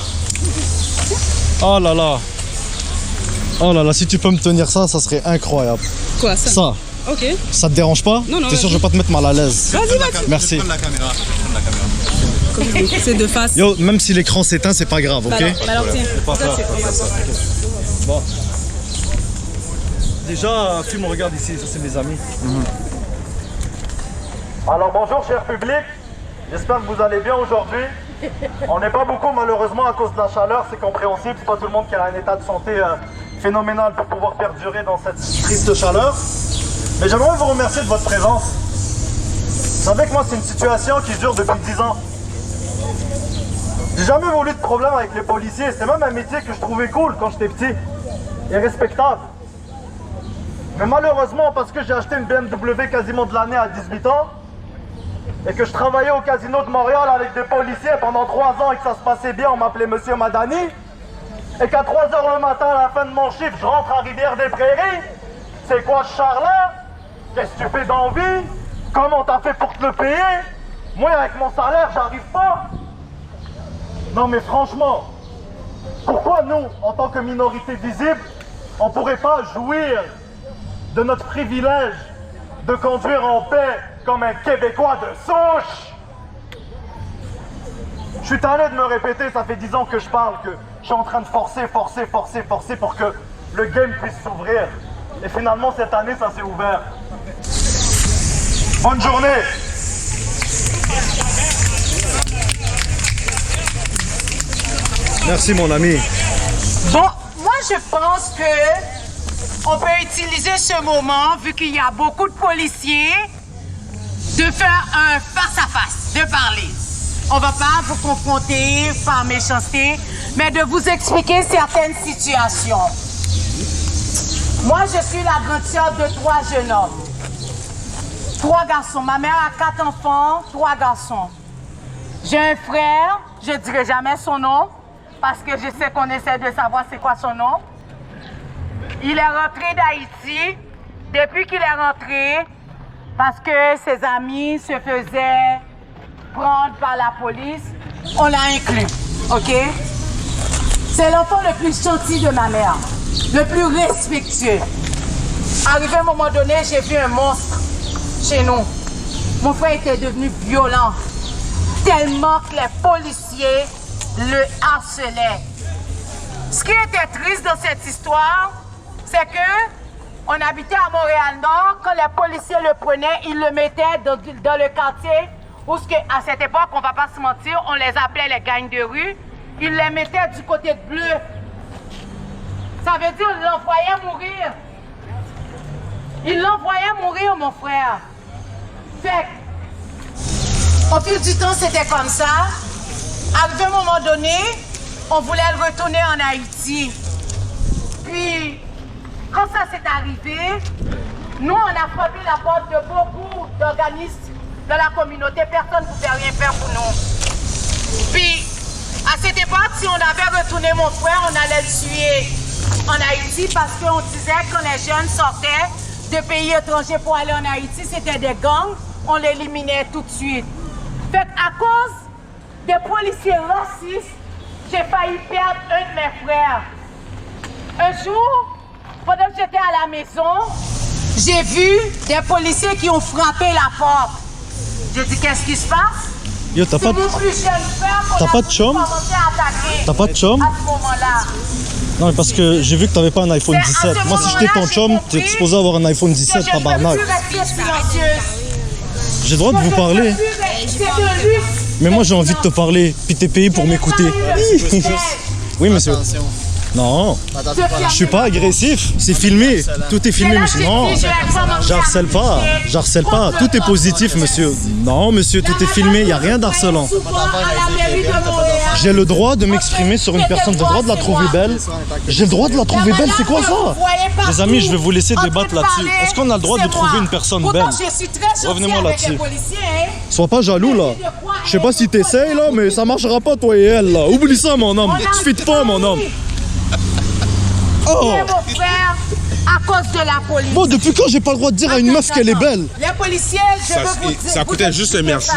Speaker 1: Oh là là. Oh là là, si tu peux me tenir ça, ça serait incroyable.
Speaker 9: Quoi, ça?
Speaker 1: Ça.
Speaker 9: Ok.
Speaker 1: Ça te dérange pas?
Speaker 9: Non, non.
Speaker 1: T'es sûr que je vais pas te mettre mal à l'aise?
Speaker 9: Vas-y, vas-y.
Speaker 1: Merci.
Speaker 9: C'est de face.
Speaker 1: Yo, même si l'écran s'éteint, c'est pas grave, ok?
Speaker 9: Alors tiens.
Speaker 1: Bon. Déjà, fume, regarde ici, ça c'est mes amis.
Speaker 5: Alors bonjour cher public, j'espère que vous allez bien aujourd'hui. On n'est pas beaucoup malheureusement à cause de la chaleur, c'est compréhensible, c'est pas tout le monde qui a un état de santé phénoménal pour pouvoir perdurer dans cette triste chaleur. Mais j'aimerais vous remercier de votre présence. Vous savez que moi c'est une situation qui dure depuis 10 ans. J'ai jamais voulu de problème avec les policiers, c'était même un métier que je trouvais cool quand j'étais petit et respectable. Mais malheureusement, parce que j'ai acheté une BMW quasiment de l'année à 18 ans, et que je travaillais au casino de Montréal avec des policiers pendant 3 ans et que ça se passait bien, on m'appelait Monsieur Madani, et qu'à 3 h le matin, à la fin de mon chiffre, je rentre à Rivière-des-Prairies, c'est quoi ce char-là? Qu'est-ce que tu fais d'envie? Comment t'as fait pour te le payer? Moi, avec mon salaire, j'arrive pas. Non mais franchement, pourquoi nous, en tant que minorité visible, on pourrait pas jouir de notre privilège de conduire en paix comme un Québécois de souche? Je suis tanné de me répéter, ça fait 10 ans que je parle, que je suis en train de forcer pour que le game puisse s'ouvrir. Et finalement, cette année, ça s'est ouvert. Bonne journée!
Speaker 1: Merci mon ami.
Speaker 7: Bon, moi je pense que on peut utiliser ce moment, vu qu'il y a beaucoup de policiers, de faire un face-à-face, de parler.
Speaker 2: On ne va pas vous confronter par méchanceté, mais de vous expliquer certaines situations. Moi, je suis la grande sœur de 3 jeunes hommes. 3 garçons. Ma mère a 4 enfants, 3 garçons. J'ai un frère, je ne dirai jamais son nom, parce que je sais qu'on essaie de savoir c'est quoi son nom. Il est rentré d'Haïti. Depuis qu'il est rentré, parce que ses amis se faisaient prendre par la police, on l'a inclus, ok? C'est l'enfant le plus gentil de ma mère, le plus respectueux. Arrivé à un moment donné, j'ai vu un monstre chez nous. Mon frère était devenu violent, tellement que les policiers le harcelaient. Ce qui était triste dans cette histoire, c'est que on habitait à Montréal-Nord. Quand les policiers le prenaient, ils le mettaient dans le quartier où, à cette époque, on ne va pas se mentir, on les appelait les gangs de rue. Ils les mettaient du côté de Bleu. Ça veut dire qu'ils l'envoyaient mourir. Ils l'envoyaient mourir, mon frère. Fait au fil du temps, c'était comme ça. Arrivé à un moment donné, on voulait le retourner en Haïti. Puis, quand ça s'est arrivé, nous, on a frappé la porte de beaucoup d'organismes de la communauté. Personne ne pouvait rien faire pour nous. Puis, à cette époque, si on avait retourné mon frère, on allait le tuer en Haïti parce qu'on disait que quand les jeunes sortaient de pays étrangers pour aller en Haïti, c'était des gangs, on l'éliminait tout de suite. Fait à cause des policiers racistes, j'ai failli perdre un de mes frères. Un jour, pendant que j'étais à la maison, j'ai vu des policiers qui ont frappé la porte. J'ai dit, qu'est-ce qui se passe?
Speaker 1: Yo, t'as pas de... T'as pas de chum? T'as pas de chum?
Speaker 2: À ce moment-là.
Speaker 1: Non, mais parce que j'ai vu que t'avais pas un iPhone 17. Moi, si j'étais ton chum, t'es supposé avoir un iPhone 17, tabarnak. J'ai le droit de vous parler. Mais moi, j'ai envie de te parler, puis t'es payé pour m'écouter. Oui, monsieur. Non, je suis pas agressif, c'est filmé, tout est filmé, monsieur. Non, j'harcèle pas, tout est positif, monsieur. Non, monsieur, tout est filmé, il n'y a rien d'harcelant. J'ai le droit de m'exprimer sur une personne, j'ai le droit de la trouver belle. J'ai le droit de la trouver belle, c'est quoi ça? Les amis, je vais vous laisser débattre là-dessus. Est-ce qu'on a le droit de trouver une personne belle? Revenez-moi là-dessus. Sois pas jaloux, là. Je sais pas si t'essayes, là, mais ça marchera pas, toi et elle, là. Oublie ça, mon homme, tu fites pas, mon homme. Oh.
Speaker 2: Mon frère, à cause de la police.
Speaker 1: Bon, depuis quand j'ai pas le droit de dire à une meuf qu'elle est belle?
Speaker 2: Les policiers,
Speaker 6: ça coûtait juste un merci.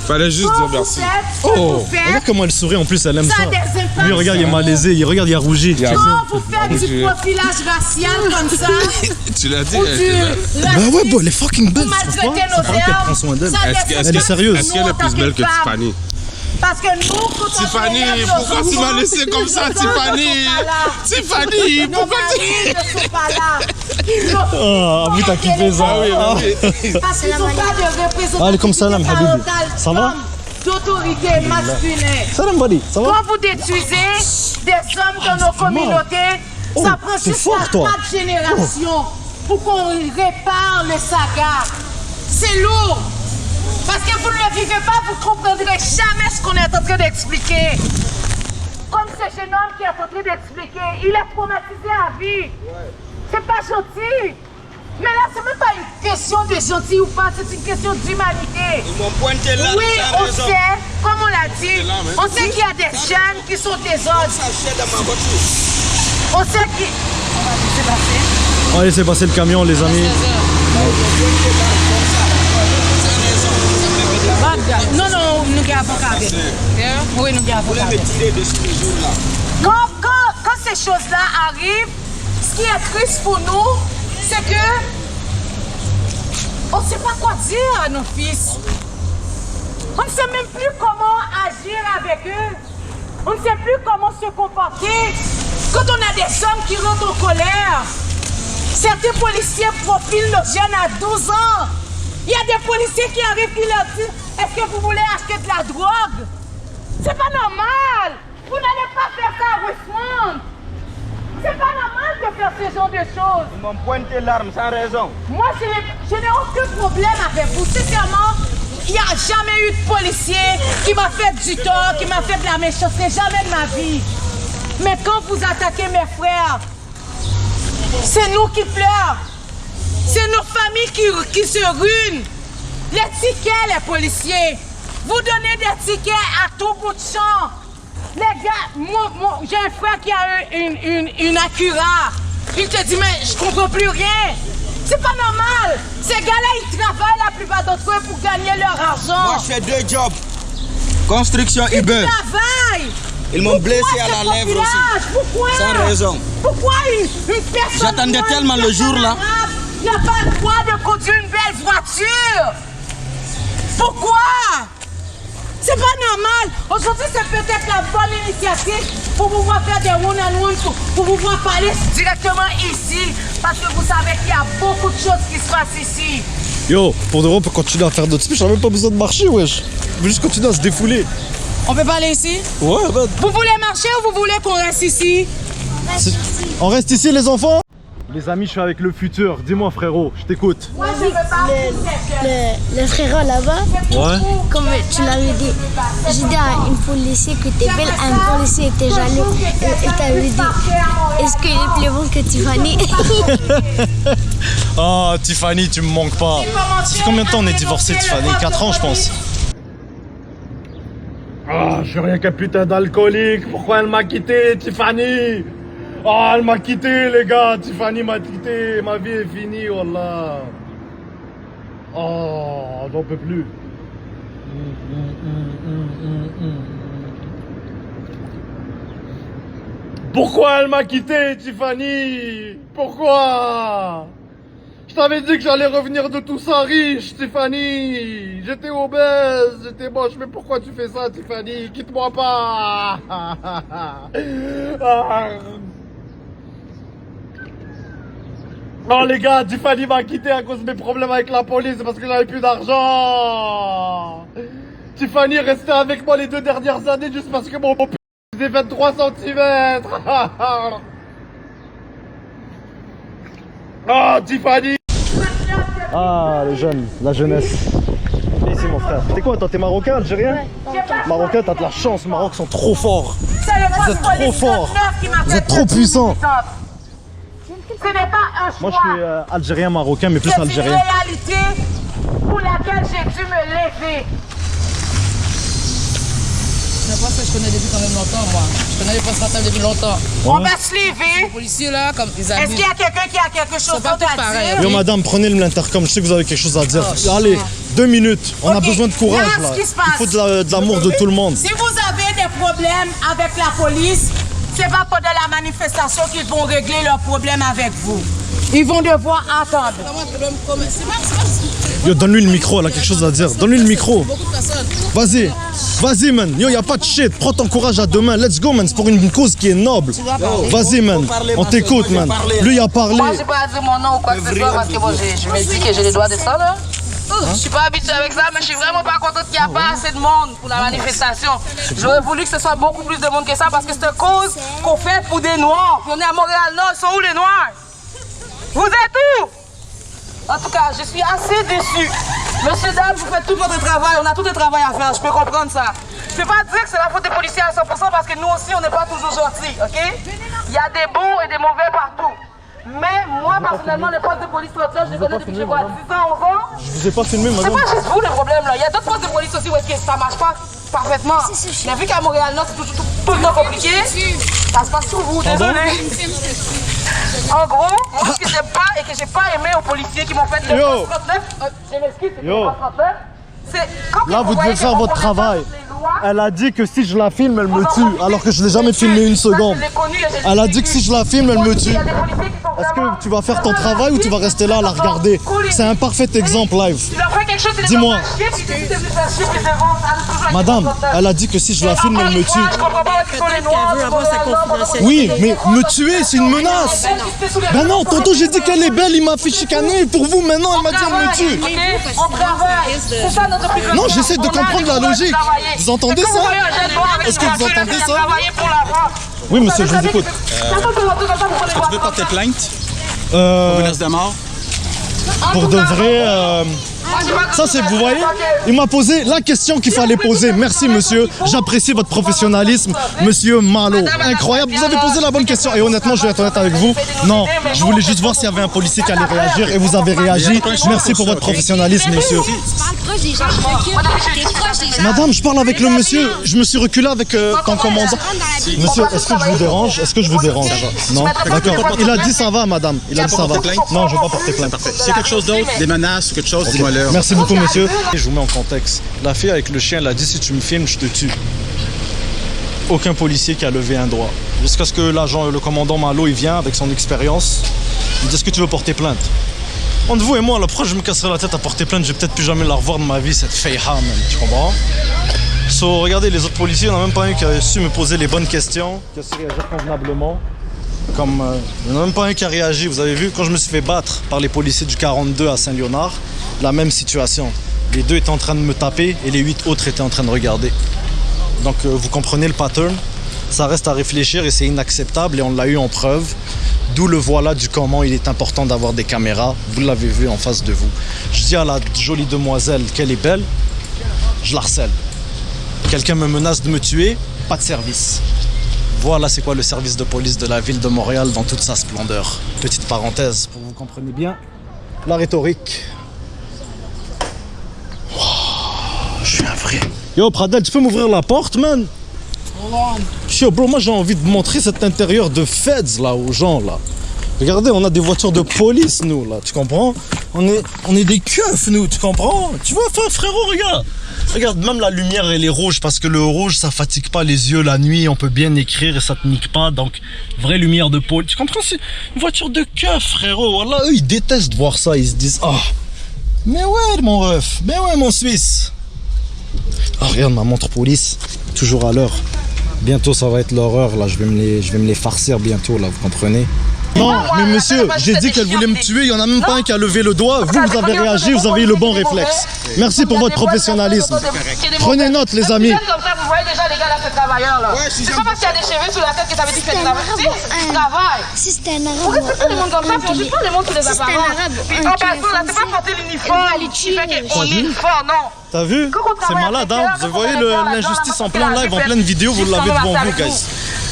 Speaker 6: Fallait juste dire merci.
Speaker 1: Oh, regarde comment elle sourit en plus, elle aime ça. Lui, regarde, il est malaisé, il regarde, il a rougi.
Speaker 2: Quand vous faites du profilage racial comme ça,
Speaker 6: tu l'as dit,
Speaker 1: bah ouais, bon, elle est fucking belle.
Speaker 2: Vous maltraitez nos armes.
Speaker 1: Elle est sérieuse.
Speaker 6: Est-ce qu'elle est plus belle que Tiffany?
Speaker 2: Parce que nous, quand
Speaker 6: Tiffany, pourquoi tu m'as laissé comme ça, Tiffany? Tiffany, pourquoi tu...
Speaker 2: ne sont pas là.
Speaker 1: Ah, vous t'as kiffé ça.
Speaker 2: Parce qu'ils n'ont pas de représentation.
Speaker 1: Allez, comme salam, habibi. Ça va?
Speaker 2: D'autorité masculine.
Speaker 1: Salam, buddy. Ça va?
Speaker 2: Quand vous détruisez des hommes dans nos communautés, ça prend juste 4 générations pour qu'on répare le saga. C'est lourd. Parce que vous ne le vivez pas, vous ne comprendrez jamais ce qu'on est en train d'expliquer. Comme ce jeune homme qui est en train d'expliquer, il est traumatisé à vie. C'est pas gentil. Mais là, c'est même pas une question de gentil ou pas, c'est une question d'humanité.
Speaker 3: Ils m'ont pointé là.
Speaker 2: Oui, on sait, comme on l'a dit, on sait qu'il y a des jeunes qui sont des autres. On sait qu'il...
Speaker 1: On va laisser passer le camion, les amis.
Speaker 2: Non, non, nous avons avocat. Oui, nous avons avocat. Quand ces choses-là arrivent, ce qui est triste pour nous, c'est que on ne sait pas quoi dire à nos fils. On ne sait même plus comment agir avec eux. On ne sait plus comment se comporter. Quand on a des hommes qui rentrent en colère, certains policiers profilent nos jeunes à 12 ans. Il y a des policiers qui arrivent qui leur disent « Est-ce que vous voulez acheter de la drogue ?» C'est pas normal. Vous n'allez pas faire ça à Richmond. C'est pas normal de faire ce genre de choses.
Speaker 3: Ils m'ont pointé l'arme sans raison.
Speaker 2: Moi, je n'ai aucun problème avec vous. Sincèrement, Il n'y a jamais eu de policier qui m'a fait du tort, qui m'a fait de la méchanceté, jamais de ma vie. Mais quand vous attaquez mes frères, c'est nous qui pleurons. C'est nos familles qui se ruinent. Les tickets, les policiers. Vous donnez des tickets à tout bout de champ. Les gars, j'ai un frère qui a une Acura. Il te dit, mais je comprends plus rien. C'est pas normal. Ces gars-là, ils travaillent la plupart d'entre eux pour gagner leur argent.
Speaker 3: Moi, je fais 2 jobs. Construction Uber.
Speaker 2: Ils travaillent.
Speaker 3: Ils m'ont blessé à la lèvre aussi.
Speaker 2: Pourquoi?
Speaker 3: Sans raison.
Speaker 2: Pourquoi une personne...
Speaker 3: J'attendais tellement le jour là.
Speaker 2: n'a pas le droit de conduire une belle voiture? Pourquoi? C'est pas normal. Aujourd'hui, c'est peut-être la bonne initiative pour pouvoir faire des one-on-one, pour pouvoir parler directement ici. Parce que vous savez qu'il y a beaucoup de choses qui se passent ici.
Speaker 1: Yo, pour de vrai, on peut continuer à faire d'autres speeches, on n'a même pas besoin de marcher, wesh. On veut juste continuer à se défouler.
Speaker 2: On peut parler ici?
Speaker 1: Ouais, bah.
Speaker 2: Vous voulez marcher ou vous voulez qu'on reste ici?
Speaker 1: On reste ici, les enfants? Les amis, je suis avec le futur. Dis-moi, frérot, je t'écoute.
Speaker 2: Moi, je veux pas
Speaker 11: le frérot là-bas,
Speaker 1: ouais.
Speaker 11: Comme tu l'avais dit, j'ai dit à une policier que t'es belle, un policier était jaloux et t'avais dit, est-ce qu'il est plus bon que Tiffany?
Speaker 1: Oh, Tiffany, tu me manques pas. Ça fait combien de temps on est divorcés, Tiffany? 4 ans, je pense.
Speaker 5: Ah, je suis rien qu'un putain d'alcoolique. Pourquoi elle m'a quitté, Tiffany? Oh, elle m'a quitté, les gars. Tiffany m'a quitté. Ma vie est finie, wallah. Oh, j'en peux plus. Pourquoi elle m'a quitté, Tiffany? Pourquoi? Je t'avais dit que j'allais revenir de tout ça riche, Tiffany. J'étais obèse, j'étais moche. Mais pourquoi tu fais ça, Tiffany? Quitte-moi pas. Non, les gars, Tiffany m'a quitté à cause de mes problèmes avec la police parce que j'avais plus d'argent. Tiffany est restée avec moi les 2 dernières années juste parce que mon p faisait 23 cm. Oh, Tiffany.
Speaker 1: Ah, les jeunes, la jeunesse. Viens ici, mon frère. T'es quoi, toi? T'es marocain, algérien? Marocain, t'as de la chance. Le Maroc sont trop forts. Vous êtes trop forts. Vous êtes trop puissants.
Speaker 2: Ce n'est pas un choix.
Speaker 1: Moi, je suis algérien, marocain, mais plus algérien.
Speaker 2: C'est une réalité pour laquelle j'ai dû me lever.
Speaker 12: C'est pas ça que je connais depuis quand même longtemps, moi. Je connais les postatables depuis longtemps.
Speaker 2: On va se lever.
Speaker 12: Les policiers là, comme ils abusent.
Speaker 2: Est-ce qu'il y a quelqu'un qui a quelque chose d'autre à dire?
Speaker 1: Yo, madame, prenez l'intercom. Je sais que vous avez quelque chose à dire. Allez, 2 minutes. On a besoin de courage, là. Il faut de l'amour de tout le monde.
Speaker 2: Si vous avez des problèmes avec la police, c'est pas pendant la manifestation qu'ils vont régler leurs problèmes avec vous. Ils vont devoir attendre.
Speaker 1: Yo, donne-lui le micro, elle a quelque chose à dire. Donne-lui le micro. Vas-y, vas-y, man. Yo, y a pas de shit. Prends ton courage à deux mains. Let's go, man. C'est pour une cause qui est noble. Vas-y, man. On t'écoute, man. Lui, il a parlé.
Speaker 12: Moi, je vais pas dire mon nom ou quoi que ce soit parce que bon, je me dis que j'ai les droits de ça, là. Je suis pas habituée avec ça, mais je suis vraiment pas contente qu'il n'y a pas assez de monde pour la manifestation. J'aurais voulu que ce soit beaucoup plus de monde que ça parce que c'est une cause qu'on fait pour des Noirs. Puis on est à Montréal-Nord, ils sont où les Noirs? Vous êtes où? En tout cas, je suis assez déçue. Monsieur, dame, vous faites tout votre travail. On a tout un travail à faire, je peux comprendre ça. Je peux pas dire que c'est la faute des policiers à 100% parce que nous aussi, on n'est pas toujours gentils, ok? Il y a des bons et des mauvais partout. Mais moi, personnellement, les postes de police, je les connais depuis que j'ai quoi, 10 ans, 11 ans.
Speaker 1: Je vous ai pas filmé, madame.
Speaker 12: C'est pas juste vous le problème là. Il y a d'autres postes de police aussi où est-ce que ça marche pas parfaitement. Mais vu qu'à Montréal-Nord, c'est tout le temps compliqué, ça se passe sur vous, désolé. En gros, moi ce que j'aime pas et que j'ai pas aimé aux policiers qui m'ont fait le poste 39, je m'excuse, c'est le poste 39, c'est quand
Speaker 1: là, vous devez faire votre travail. Elle a dit que si je la filme, elle me tue, alors que je l'ai jamais filmé une seconde. Elle a dit que si je la filme, elle me tue. Est-ce que tu vas faire ton travail ou tu vas rester là à la regarder? C'est un parfait exemple live. Dis-moi. Madame, elle a dit que si je la filme, elle me tue. Oui, mais me tuer, c'est une menace. Ben non, tantôt j'ai dit qu'elle est belle, il m'a fait chicaner. Pour vous, maintenant, elle m'a dit qu'elle me tue. Non, j'essaie de comprendre la logique. Vous entendez ça? Est-ce que vous entendez ça? Oui, monsieur, je vous écoute.
Speaker 10: Est-ce que tu veux porter plainte? Pour menace de mort?
Speaker 1: Pour de vrai, Ça, c'est, vous voyez, il m'a posé la question qu'il fallait poser. Merci, monsieur. J'apprécie votre professionnalisme, monsieur Malo. Incroyable. Vous avez posé la bonne question. Et honnêtement, je vais être honnête avec vous. Non, je voulais juste voir s'il y avait un policier qui allait réagir. Et vous avez réagi. Merci pour votre professionnalisme, monsieur. Madame, je parle avec le monsieur. Je me suis reculé avec ton commandant. Monsieur, est-ce que je vous dérange? Est-ce que je vous dérange? Non? D'accord. Il a dit ça va, madame. Il a dit ça va. Non, je ne vais pas porter plainte.
Speaker 10: S'il y a quelque chose d'autre, des menaces ou quelque chose, dis-moi l'heure.
Speaker 1: Merci beaucoup, monsieur. Je vous mets en contexte. La fille avec le chien, elle a dit si tu me filmes, je te tue. Aucun policier qui a levé un doigt. Jusqu'à ce que l'agent, le commandant Malo, il vient avec son expérience. Il dit est-ce que tu veux porter plainte? Entre vous et moi, la prochaine, je me casserai la tête à porter plainte. Je vais peut-être plus jamais la revoir de ma vie, cette Feiha, man. Tu comprends? So, regardez, les autres policiers, il n'y en a même pas un qui a su me poser les bonnes questions, qui a su réagir convenablement. Comme, il n'y en a même pas un qui a réagi. Vous avez vu, quand je me suis fait battre par les policiers du 42 à Saint-Léonard, la même situation. Les deux étaient en train de me taper et les 8 autres étaient en train de regarder. Donc, vous comprenez le pattern. Ça reste à réfléchir et c'est inacceptable et on l'a eu en preuve. D'où le voilà du comment il est important d'avoir des caméras. Vous l'avez vu en face de vous. Je dis à la jolie demoiselle qu'elle est belle, je la harcèle. Quelqu'un me menace de me tuer, pas de service. Voilà c'est quoi le service de police de la ville de Montréal dans toute sa splendeur. Petite parenthèse pour que vous compreniez bien la rhétorique. Wow, je suis un vrai. Yo Pradel, tu peux m'ouvrir la porte, man? Yo bro, moi j'ai envie de montrer cet intérieur de feds là aux gens là. Regardez, on a des voitures de police nous là, tu comprends? On est des keufs nous, tu comprends? Tu vois frérot, regarde. Regarde, même la lumière elle est rouge parce que le rouge ça fatigue pas les yeux la nuit, on peut bien écrire et ça te nique pas, donc vraie lumière de police. Tu comprends? C'est une voiture de keuf frérot. Voilà, eux ils détestent voir ça, ils se disent ah, mais ouais mon ref, mais ouais mon Suisse. Ah regarde ma montre police, toujours à l'heure. Bientôt ça va être l'horreur là, je vais me les farcir bientôt là, vous comprenez? Non, mais monsieur, j'ai dit qu'elle voulait me tuer, il n'y en a même pas un qui a levé le doigt. Vous avez réagi, vous avez eu le bon réflexe. Merci pour votre professionnalisme. Prenez note, les amis.
Speaker 12: Comme ça, vous voyez déjà les gars là, ce travailleur là. C'est pas parce qu'il y a des cheveux sur la tête que ça veut dire qu'il fait du travail.
Speaker 11: Si c'était un arabe.
Speaker 12: Pourquoi c'est tout le monde comme ça? Puis on juge pas les mondes sur les apparences. Puis en passant là, c'est pas porter l'uniforme qui fait qu'on est fort, non.
Speaker 1: T'as vu? C'est malade, hein? Vous voyez l'injustice en plein live, en pleine vidéo, vous l'avez devant vous, guys.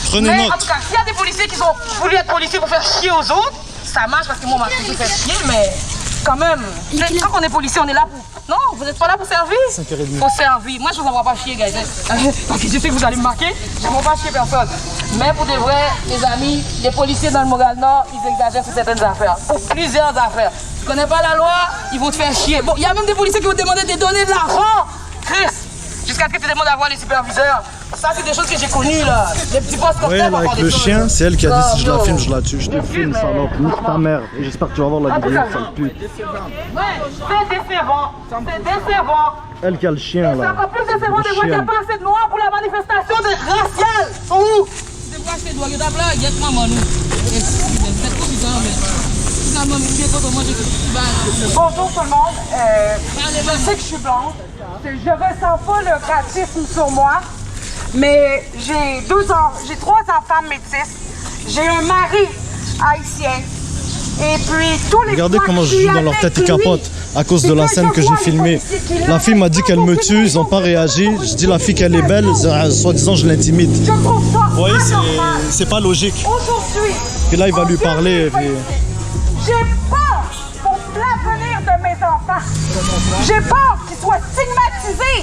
Speaker 1: Prenez note.
Speaker 12: En tout cas, s'il y a des policiers qui ont voulu être policiers pour faire chier aux autres, ça marche parce que moi, on m'a toujours fait chier, mais quand même, quand on est policier, on est là pour... Non, vous n'êtes pas là pour servir. Faut servir. Moi, je vous envoie pas chier, guys. Parce que je sais que vous allez me marquer, je ne m'envoie pas chier personne. Mais pour de vrai, les amis, les policiers dans le Montréal-Nord, ils exagèrent sur certaines affaires. Pour plusieurs affaires. Tu connais pas la loi, ils vont te faire chier. Bon, il y a même des policiers qui vont te demander de donner de l'argent. Chris, jusqu'à ce que tu demandes à voir les superviseurs. Ça, c'est des choses que j'ai connues, là. Des petits postes comme ça.
Speaker 1: Oui, avec le chien, c'est elle qui a dit si je la filme, je la tue. Je te filme, salope. Nique ta mère. Et j'espère que tu vas voir la vidéo, sale pute.
Speaker 12: Ouais, c'est décevant. C'est décevant.
Speaker 1: Elle qui a le chien, là.
Speaker 12: C'est encore plus décevant de voir qu'il n'y a pas assez de noirs pour la manifestation raciale. Sont où? Bonjour tout le monde. Je sais que je suis blanche. Je ressens pas le racisme sur moi, mais j'ai 3 enfants métis. J'ai un mari haïtien. Et puis tous les
Speaker 1: regardez comment je joue dans leur tête, ils capotent à cause de la scène que j'ai filmée. La fille m'a dit qu'elle me tue, ils n'ont pas réagi. Je dis la fille qu'elle est belle, soi-disant je l'intimide. Vous voyez, c'est pas logique.
Speaker 12: Aujourd'hui,
Speaker 1: et là il va lui parler.
Speaker 12: J'ai peur pour l'avenir de mes enfants. J'ai peur qu'ils soient stigmatisés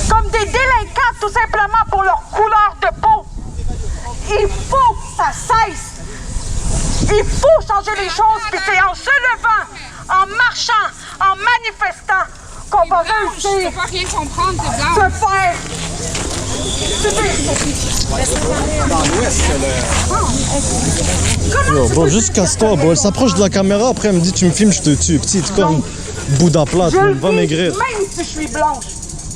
Speaker 12: comme des délinquants tout simplement pour leur couleur de peau. Il faut que ça cesse. Il faut changer les choses, puis c'est en se levant, en marchant, en manifestant qu'on va réussir.
Speaker 13: Je peux pas rien comprendre, c'est blanc.
Speaker 12: Se faire.
Speaker 1: Bon, juste casse-toi, bon, elle s'approche de la caméra, après elle me dit tu me filmes, je te tue. Petite comme Bouddha plate, va maigrir.
Speaker 12: Même si je suis blanche,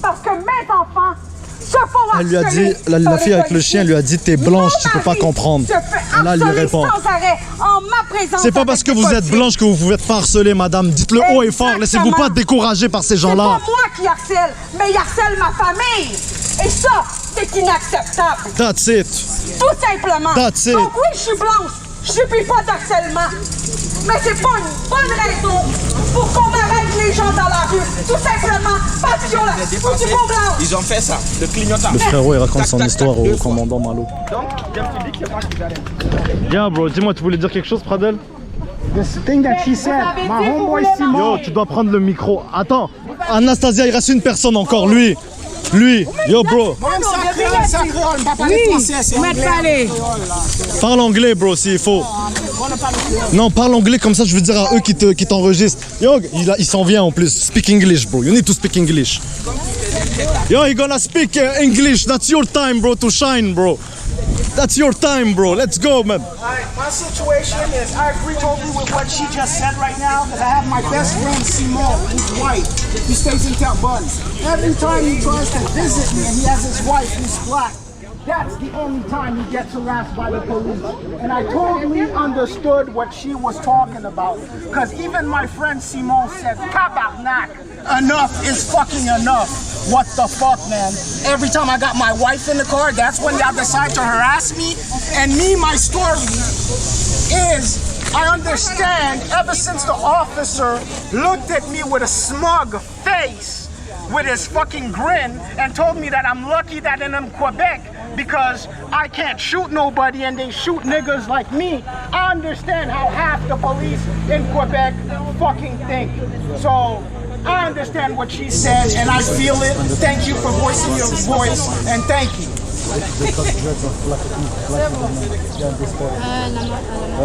Speaker 12: parce que mes enfants se font
Speaker 1: elle lui a dit, la fille avec le chien lui a dit t'es blanche, tu peux pas comprendre. Et là elle lui répond. C'est pas parce que vous êtes blanche que vous pouvez pas harceler, madame. Dites-le haut et fort, laissez-vous pas décourager par ces gens-là.
Speaker 12: C'est pas moi qui harcèle, mais il harcèle ma famille. Et ça, c'est inacceptable.
Speaker 1: That's it.
Speaker 12: Tout simplement.
Speaker 1: That's it.
Speaker 12: Donc oui, je suis blanche, je subis pas d'harcèlement. Mais c'est pas une bonne raison pour qu'on arrête les gens dans la
Speaker 3: passé, ils ont fait ça, le clignotant.
Speaker 1: Le frérot il raconte son histoire au commandant Malo.
Speaker 3: Donc, je me dis que c'est moi qui j'arrête.
Speaker 1: Yeah bro, dis-moi, tu voulais dire quelque chose Pradel?
Speaker 8: The thing that she said, my homeboy Simon.
Speaker 1: Yo, tu dois prendre le micro. Attends, Anastasia, il reste une personne encore, lui. Yo bro. Parle anglais bro s'il faut. Non, parle anglais comme ça je veux dire à eux qui t'enregistrent. Yo, il s'en vient en plus. Speak English bro, you need to speak English. Yo, you gonna speak English, that's your time bro to shine bro. That's your time, bro. Let's go, man.
Speaker 8: My situation is, I agree totally with what she just said right now, because I have my best friend, Simon, who's white. He stays in Talbot. Every time he tries to visit me and he has his wife who's black, that's the only time he gets harassed by the police. And I totally understood what she was talking about. Because even my friend Simon said, tabarnak, enough is fucking enough. What the fuck, man? Every time I got my wife in the car, that's when y'all decide to harass me. And me, my story is, I understand ever since the officer looked at me with a smug face, with his fucking grin, and told me that I'm lucky that I'm in Quebec because I can't shoot nobody and they shoot niggas like me. I understand how half the police in Quebec fucking think. So I understand what she said and I feel it. Thank you for voicing your voice and thank you.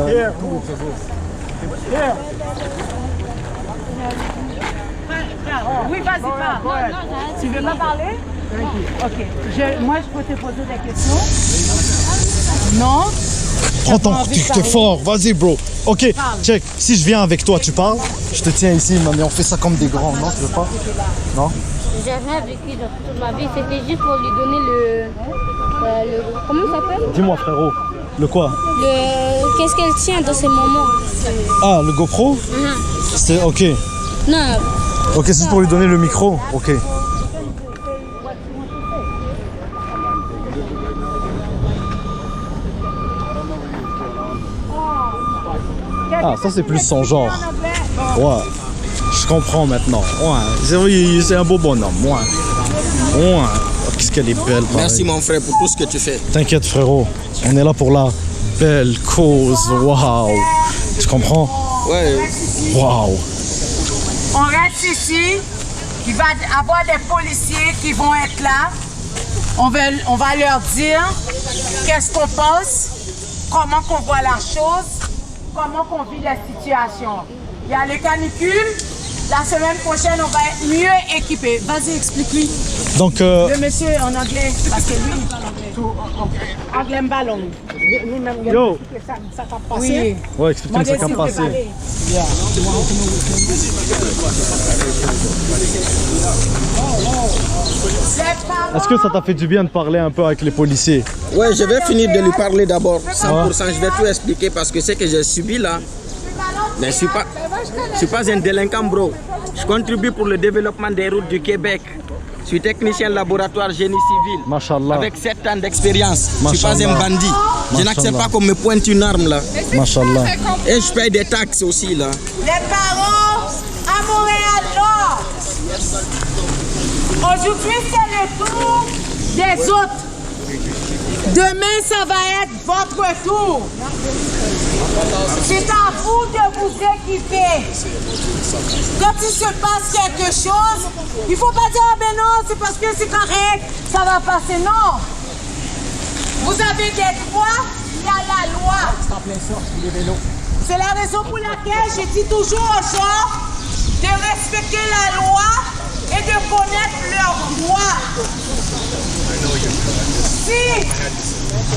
Speaker 8: Here. Here.
Speaker 7: Oui, vas-y, parle. Tu veux pas parler? Ok. Moi, je peux te poser des questions. Non?
Speaker 1: Prends ton... T'es fort, vas-y, bro. Ok, check. Si je viens avec toi, tu parles. Je te tiens ici, mais on fait ça comme des grands, non? Tu veux pas? Non?
Speaker 11: J'ai rien vécu dans toute ma vie. C'était juste pour lui donner le comment ça s'appelle?
Speaker 1: Dis-moi, frérot. Le quoi?
Speaker 11: Qu'est-ce qu'elle tient dans ces moments?
Speaker 1: Ah, le GoPro? C'est ok.
Speaker 11: Non.
Speaker 1: Ok, c'est juste pour lui donner le micro. Ok. Ah, ça c'est plus son genre. Ouais. Je comprends maintenant. Ouais. C'est un beau bonhomme. Ouais. Ouais. Oh, qu'est-ce qu'elle est belle. Pareil.
Speaker 3: Merci mon frère pour tout ce que tu fais.
Speaker 1: T'inquiète frérot. On est là pour la belle cause. Waouh. Tu comprends?
Speaker 3: Ouais.
Speaker 1: Waouh.
Speaker 2: On reste ici. Il va y avoir des policiers qui vont être là. On va leur dire qu'est-ce qu'on pense, comment qu'on voit la chose, comment qu'on vit la situation. Il y a les canicules. La semaine prochaine, on va être mieux équipés. Vas-y, explique-lui.
Speaker 1: Donc,
Speaker 2: le monsieur en anglais, parce que lui, il parle anglais. Anglais ballon.
Speaker 1: Yo.
Speaker 8: Ça t'a passé?
Speaker 2: Oui.
Speaker 1: Ouais, explique-moi ça qui a passé. Est-ce que ça t'a fait du bien de parler un peu avec les policiers?
Speaker 3: Ouais, je vais finir de lui parler d'abord. 100%, je vais tout expliquer parce que ce que j'ai subi là, mais je suis pas un délinquant, bro. Je contribue pour le développement des routes du Québec. Je suis technicien laboratoire génie civil.
Speaker 1: Machallah.
Speaker 3: Avec 7 ans d'expérience. Je suis
Speaker 1: Machallah.
Speaker 3: pas un bandit. Je n'accepte pas qu'on me pointe une arme là.
Speaker 1: Machallah.
Speaker 3: Et je paye des taxes aussi là.
Speaker 2: Les parents à Montréal-Nord. Aujourd'hui, c'est le tour des autres. Demain, ça va être votre tour. C'est à vous de vous équiper. Quand il se passe quelque chose, il ne faut pas dire « Ah ben non, c'est parce que c'est correct, ça va passer ». Non. Vous avez des droits, il y a la loi. C'est la raison pour laquelle je dis toujours aux gens de respecter la loi et de connaître leurs droits. Si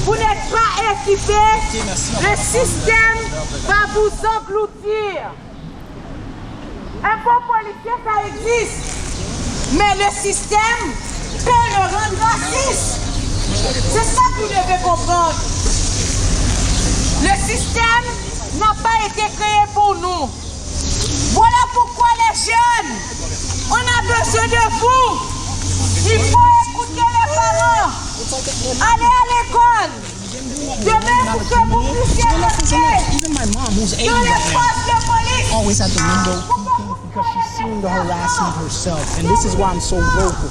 Speaker 2: vous n'êtes pas équipé, le système va vous engloutir. Un bon policier, ça existe, mais le système peut le rendre raciste. C'est ça que vous devez comprendre. Le système n'a pas été créé pour nous. Voilà pourquoi les jeunes, on a besoin de vous. Il faut écouter les parents. Allez à l'école. Demain, pour que vous puissiez rester dans les postes de police.
Speaker 8: Always at the window because she's seeing the harassment herself, and this is why I'm so vocal.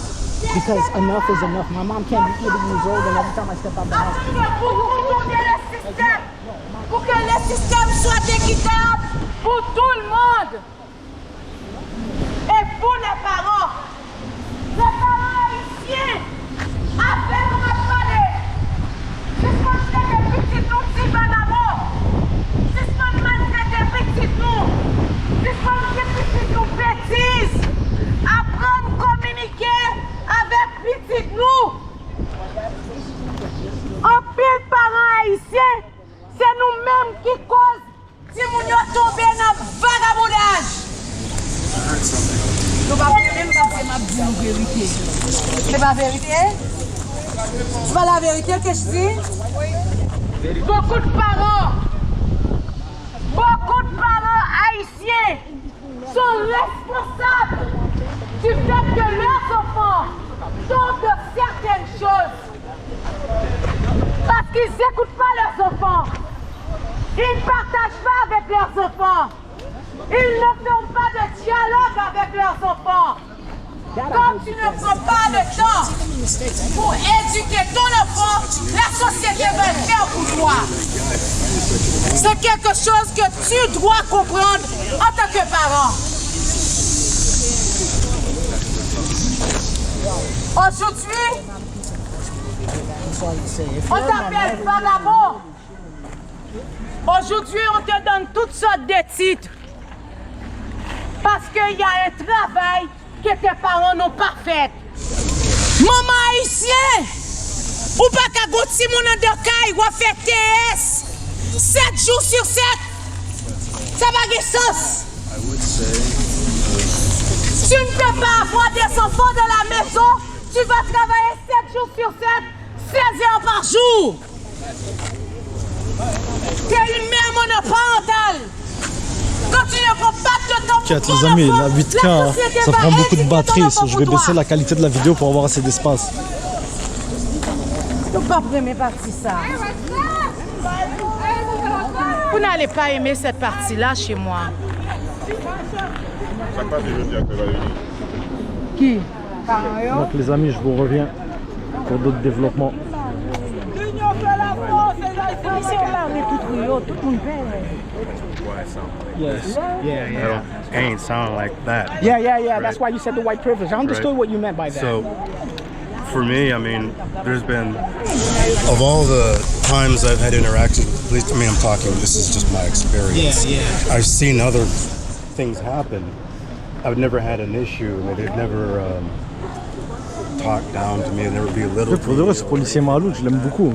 Speaker 8: Because enough is enough. My mom can't be 80 years old and every time I step out the house.
Speaker 2: Pour retourner le système, pour que le système soit équitable pour tout le monde. Et pour les parents haïtiens, appelle-moi parler. C'est ce qu'on fait des petits nous, si bon amour. C'est ce qu'on fait des petits nous. C'est ce qu'on fait des petits nous bêtises. Apprendre à communiquer avec petits nous. En pile parents haïtiens, c'est nous-mêmes qui causent si nous tombons dans le vagabondage. Nous ne pouvons même pas dire la vérité. C'est pas la vérité? C'est pas la vérité que je dis? Beaucoup de parents haïtiens sont responsables du fait que leurs enfants tombent de certaines choses. Parce qu'ils n'écoutent pas leurs enfants. Ils ne partagent pas avec leurs enfants. Ils ne font pas de dialogue avec leurs enfants. Quand tu ne prends pas le temps pour éduquer ton enfant, la société va le faire pour toi. C'est quelque chose que tu dois comprendre en tant que parent. Aujourd'hui, on t'appelle vagabond. Aujourd'hui, on te donne toutes sortes de titres. Parce qu'il y a un travail que tes parents n'ont pas fait. Maman haïtien, ou pas qu'à goutter mon undercaille ou à faire TS 7 jours sur 7. Ça va avoir sens. Tu ne peux pas avoir des enfants dans la maison. Tu vas travailler 7 jours sur 7, 16 heures par jour. Tu es une mère monoparentale. Quand tu ne prends pas de temps pour
Speaker 1: les amis, la 8K, ça prend beaucoup de batterie. Je vais baisser la qualité de la vidéo pour avoir assez d'espace.
Speaker 7: Donc pas premier partie ça. Vous n'allez pas aimer cette partie-là chez moi. Qui?
Speaker 1: Donc les amis, je vous reviens pour d'autres développements.
Speaker 7: L'union fait la force, et là, ici on parle tout le monde perd.
Speaker 8: Yes. Yeah.
Speaker 14: It ain't sound like that.
Speaker 8: Yeah.
Speaker 14: Right?
Speaker 8: That's why you said the white privilege. I understood what you meant by that.
Speaker 14: So, for me, I mean, there's been, of all the times I've had interactions with the police, I mean, I'm talking, this is just my experience.
Speaker 8: Yeah.
Speaker 14: I've seen other things happen. I've never had an issue. They've never talked down to me. They've never belittled me.
Speaker 1: Pour de vrai, ce policier Malouk, je l'aime beaucoup.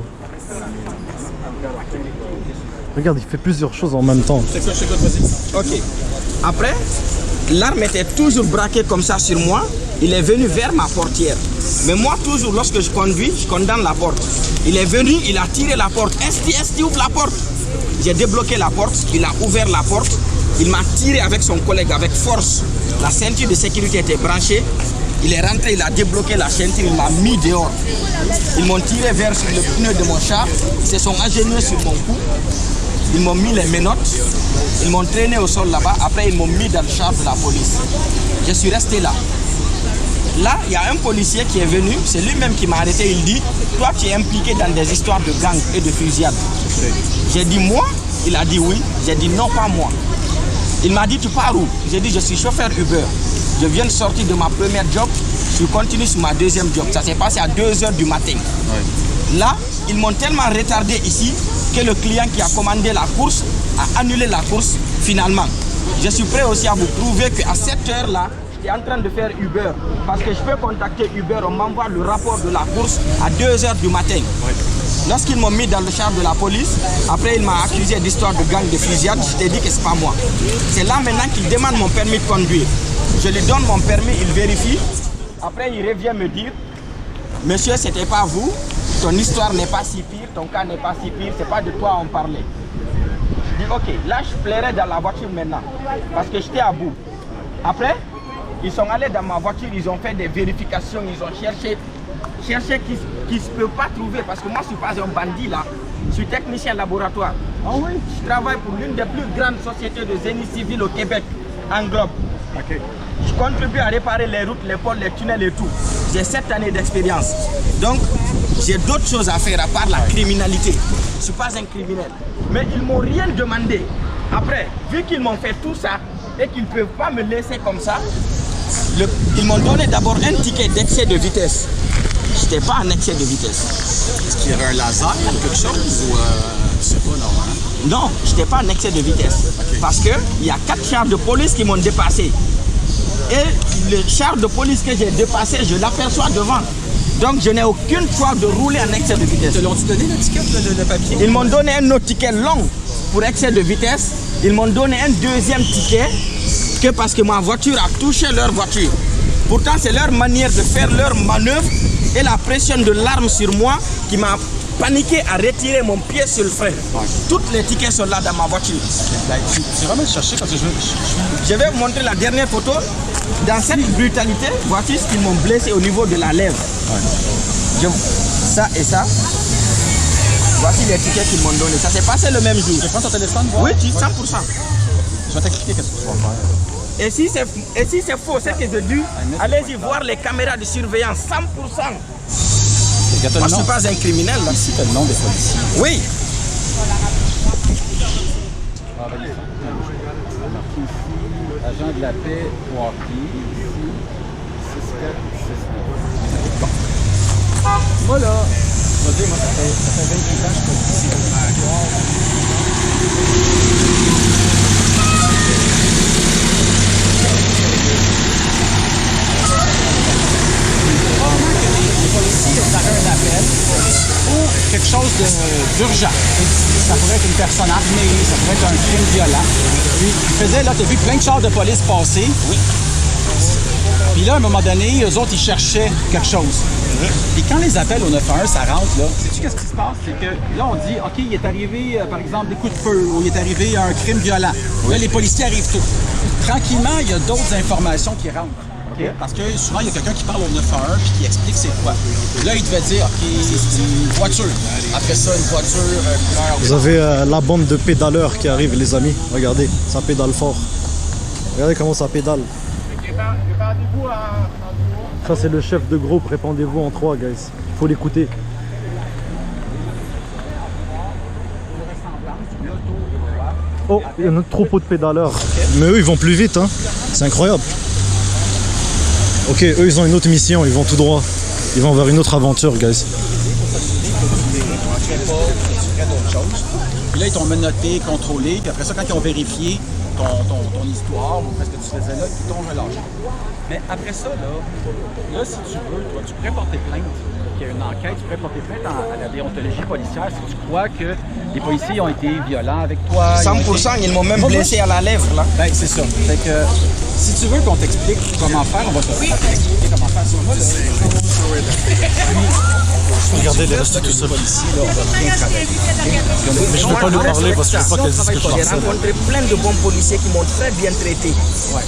Speaker 1: Regarde, il fait plusieurs choses en même temps.
Speaker 3: Ok. Après, l'arme était toujours braquée comme ça sur moi. Il est venu vers ma portière. Mais moi, toujours, lorsque je conduis, je condamne la porte. Il est venu, il a tiré la porte. Esti, ouvre la porte. J'ai débloqué la porte, il a ouvert la porte. Il m'a tiré avec son collègue, avec force. La ceinture de sécurité était branchée. Il est rentré, il a débloqué la ceinture, il m'a mis dehors. Ils m'ont tiré vers le pneu de mon char. Ils se sont agenouillés sur mon cou. Ils m'ont mis les menottes, ils m'ont traîné au sol là-bas, après ils m'ont mis dans le char de la police. Je suis resté là. Là, il y a un policier qui est venu, c'est lui-même qui m'a arrêté, il dit, toi tu es impliqué dans des histoires de gangs et de fusillades. J'ai dit moi, il a dit oui, j'ai dit non pas moi. Il m'a dit tu pars où? J'ai dit je suis chauffeur Uber. Je viens de sortir de ma première job, je continue sur ma deuxième job. Ça s'est passé à 2h du matin. Ouais. Là, ils m'ont tellement retardé ici que le client qui a commandé la course a annulé la course finalement. Je suis prêt aussi à vous prouver qu'à cette heure-là, je suis en train de faire Uber. Parce que je peux contacter Uber, on m'envoie le rapport de la course à 2h du matin. Ouais. Lorsqu'ils m'ont mis dans le char de la police, après il m'a accusé d'histoire de gang de fusillade, je t'ai dit que c'est pas moi. C'est là maintenant qu'il demande mon permis de conduire. Je lui donne mon permis, il vérifie. Après il revient me dire, monsieur c'était pas vous, ton histoire n'est pas si pire, ton cas n'est pas si pire, c'est pas de toi on parlait. Je dis ok, là je plairais dans la voiture maintenant, parce que j'étais à bout. Après, ils sont allés dans ma voiture, ils ont fait des vérifications, ils ont cherché qui ne se peut pas trouver, parce que moi je ne suis pas un bandit là, je suis technicien laboratoire. Oh oui. Je travaille pour l'une des plus grandes sociétés de génie civil au Québec, Englobe. Okay. Je contribue à réparer les routes, les ponts, les tunnels et tout. J'ai 7 années d'expérience. Donc, j'ai d'autres choses à faire à part la criminalité. Je ne suis pas un criminel. Mais ils ne m'ont rien demandé. Après, vu qu'ils m'ont fait tout ça et qu'ils ne peuvent pas me laisser comme ça, ils m'ont donné d'abord un ticket d'excès de vitesse. Je n'étais pas en excès de vitesse.
Speaker 10: Est-ce qu'il y avait un laser ou quelque chose ou c'est pas normal?
Speaker 3: Non, je n'étais pas en excès de vitesse. Okay. Parce qu'il y a 4 chars de police qui m'ont dépassé. Et le char de police que j'ai dépassé, je l'aperçois devant. Donc je n'ai aucune fois de rouler en excès de vitesse.
Speaker 10: Te l'ont-ils donné le ticket, le papier?
Speaker 3: Ils m'ont donné un autre ticket long pour excès de vitesse. Ils m'ont donné un deuxième ticket que parce que ma voiture a touché leur voiture. Pourtant, c'est leur manière de faire leur manœuvre et la pression de l'arme sur moi qui m'a paniqué à retirer mon pied sur le frein. Ouais. Toutes les tickets sont là dans ma voiture.
Speaker 10: C'est vraiment cherché parce que
Speaker 3: je vais vous montrer la dernière photo. Dans cette brutalité, voici ce qu'ils m'ont blessé au niveau de la lèvre. Ouais. Ça et ça. Voici les tickets qu'ils m'ont donnés. Ça s'est passé le même jour.
Speaker 10: Je prends ton téléphone,
Speaker 3: oui, 100%.
Speaker 10: Je vais t'expliquer ce que tu vas faire.
Speaker 3: Et si c'est faux, c'est que je dis, allez-y voir les caméras de surveillance, 100%. Moi, je ne suis pas un criminel. Là.
Speaker 10: Ici, tu as le nom des policiers.
Speaker 3: Oui.
Speaker 10: Agent de la paix, Walkie, ici, 6469. Bon. Moi, là, je vais dire, moi, ça fait 28 ans que je suis ici. Ça fait un appel pour quelque chose d'urgent. Ça pourrait être une personne armée, ça pourrait être un crime violent. Puis, il faisait, là, tu as vu plein de chars de police passer. Oui. Puis là, à un moment donné, eux autres, ils cherchaient quelque chose. Puis quand les appels au 911, ça rentre, là, sais-tu qu'est-ce qui se passe? C'est que là, on dit, OK, il est arrivé, par exemple, des coups de feu, ou il est arrivé un crime violent. Oui. Là, les policiers arrivent tout. Tranquillement, il y a d'autres informations qui rentrent. Okay. Parce que souvent, il y a quelqu'un qui parle au 911 puis qui explique c'est quoi. Là, il devait dire, OK, c'est une voiture. Après ça, une voiture.
Speaker 1: Vous avez la bande de pédaleurs qui arrive, les amis. Regardez, ça pédale fort. Regardez comment ça pédale. Ça, c'est le chef de groupe. Répondez-vous en 3, guys. Il faut l'écouter. Oh, il y a notre troupeau de pédaleurs. Mais eux, ils vont plus vite, hein. C'est incroyable. Ok, eux ils ont une autre mission, ils vont tout droit. Ils vont vers une autre aventure, guys.
Speaker 10: Puis là, ils t'ont menotté, contrôlé, puis après ça, quand ils ont vérifié ton histoire, ou ce que tu faisais là, ils t'ont relâché. Mais après ça, là, si tu veux, toi, tu pourrais porter plainte. Il y a une enquête, tu pourrais porter plainte à la déontologie policière si tu crois que les policiers ont été violents avec toi.
Speaker 3: 100%, ils m'ont même blessé à la lèvre, là.
Speaker 10: Ben, c'est ça. Fait que, si tu veux qu'on t'explique comment faire, on va t'expliquer comment faire sur moi.
Speaker 1: Regardez les restes tout seuls.
Speaker 10: Là, on va bien travailler.
Speaker 1: Mais je ne peux pas lui parler parce que je ne veux pas qu'elle dise que je
Speaker 3: J'ai rencontré plein de bons policiers qui m'ont très bien traité.
Speaker 10: Ouais.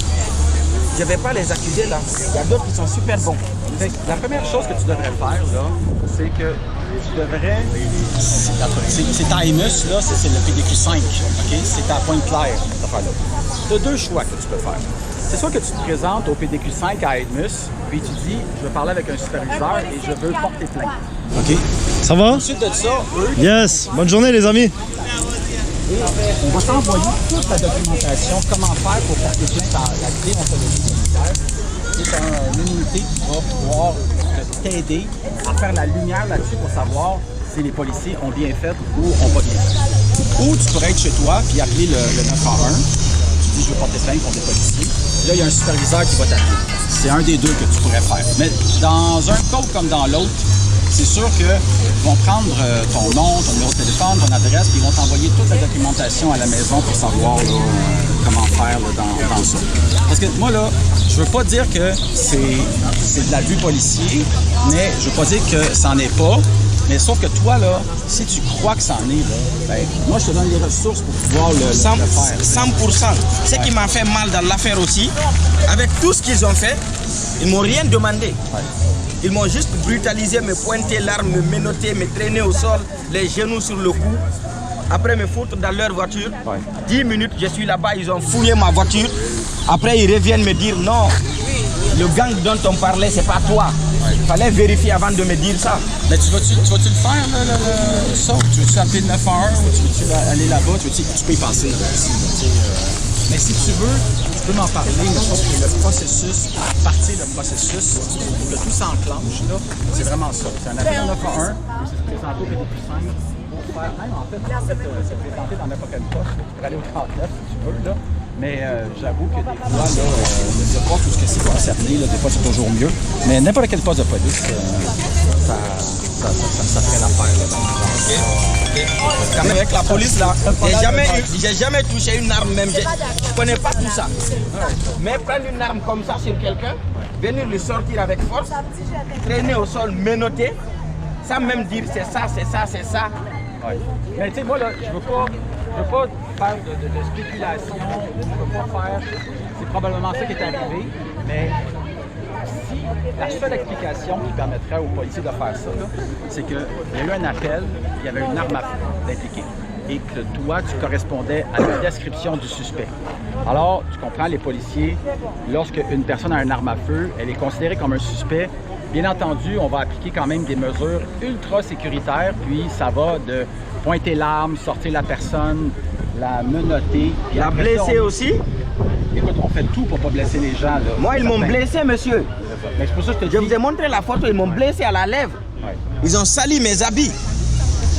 Speaker 3: Je ne vais pas les accuser là. Il y a d'autres qui sont super bons.
Speaker 10: La première chose que tu devrais faire, là, c'est que tu devrais. C'est ta Imus, là, c'est le PDQ5. Okay? C'est ta Pointe-Claire, cette affaire-là. Tu as 2 choix que tu peux faire. C'est soit que tu te présentes au PDQ5 à Imus, puis tu dis, je veux parler avec un superviseur et je veux porter plainte.
Speaker 1: Ok. Ça va?
Speaker 10: Ensuite de ça, eux.
Speaker 1: Yes! Bonne journée, les amis!
Speaker 10: On va t'envoyer toute la documentation, comment faire pour porter plainte à la déontologie policière. C'est une unité qui va pouvoir t'aider à faire la lumière là-dessus pour savoir si les policiers ont bien fait ou ont pas bien fait. Ou tu pourrais être chez toi puis appeler le 911. Tu dis je veux porter plainte contre les policiers. Là, il y a un superviseur qui va t'appeler. C'est un des deux que tu pourrais faire. Mais dans un cas comme dans l'autre, c'est sûr qu'ils vont prendre ton nom, ton numéro de téléphone, ton adresse, puis ils vont t'envoyer toute la documentation à la maison pour savoir là, comment faire là, dans ça. Parce que moi, là, je veux pas dire que c'est de l'abus policier, mais je veux pas dire que ça n'en est pas. Mais sauf que toi, là, si tu crois que ça en est, là, ben, moi, je te donne les ressources pour pouvoir le faire.
Speaker 3: 100%. Ce qui m'a fait mal dans l'affaire aussi, avec tout ce qu'ils ont fait, ils m'ont rien demandé. Ouais. Ils m'ont juste brutalisé, me pointé l'arme, me menotter, me traîner au sol, les genoux sur le cou. Après me foutre dans leur voiture. Ouais. 10 minutes, je suis là-bas, ils ont fouillé ma voiture. Après, ils reviennent me dire non, le gang dont on parlait, c'est pas toi. Il fallait vérifier avant de me dire ça.
Speaker 10: Mais tu vas-tu le faire, le saut? Tu veux-tu appeler le 911 ou tu veux-tu aller là-bas? Tu peux y penser. Mais si tu veux, tu peux m'en parler. Mais je pense que le processus, à partir du processus, que tout s'enclenche, là, c'est vraiment ça. C'est un appel au 911, c'est se présenter au PD+5 pour faire, même en fait, se présenter dans n'importe quel poste. Tu peux aller au 39 si tu veux, là. Mais j'avoue que des fois, là, de voir tout ce que c'est concerné, là, des fois c'est toujours mieux. Mais n'importe quel poste de police, ça ferait l'affaire.
Speaker 3: Quand même avec la police là, j'ai jamais touché une arme même. Je connais pas tout ça. Mais prendre une arme comme ça sur quelqu'un, venir le sortir avec force, traîner au sol, menotter, sans même dire c'est ça, c'est ça, c'est ça.
Speaker 10: Ouais. Mais tu sais, moi là, je veux pas faire de spéculation, je veux pas faire. C'est probablement ça qui est arrivé, mais si la seule explication qui permettrait aux policiers de faire ça, c'est qu'il y a eu un appel, il y avait une arme à feu d'impliquer. Et que toi, tu correspondais à la description du suspect. Alors, tu comprends, les policiers, lorsque une personne a une arme à feu, elle est considérée comme un suspect. Bien entendu, on va appliquer quand même des mesures ultra sécuritaires, puis ça va de pointer l'arme, sortir la personne, la menotter.
Speaker 3: La blesser aussi?
Speaker 10: Écoute, on fait tout pour pas blesser les gens. Là.
Speaker 3: Moi, ils m'ont blessé, monsieur.
Speaker 10: Mais c'est pour ça que je
Speaker 3: vous ai montré la photo, ils m'ont blessé à la lèvre. Ouais. Ils ont sali mes habits.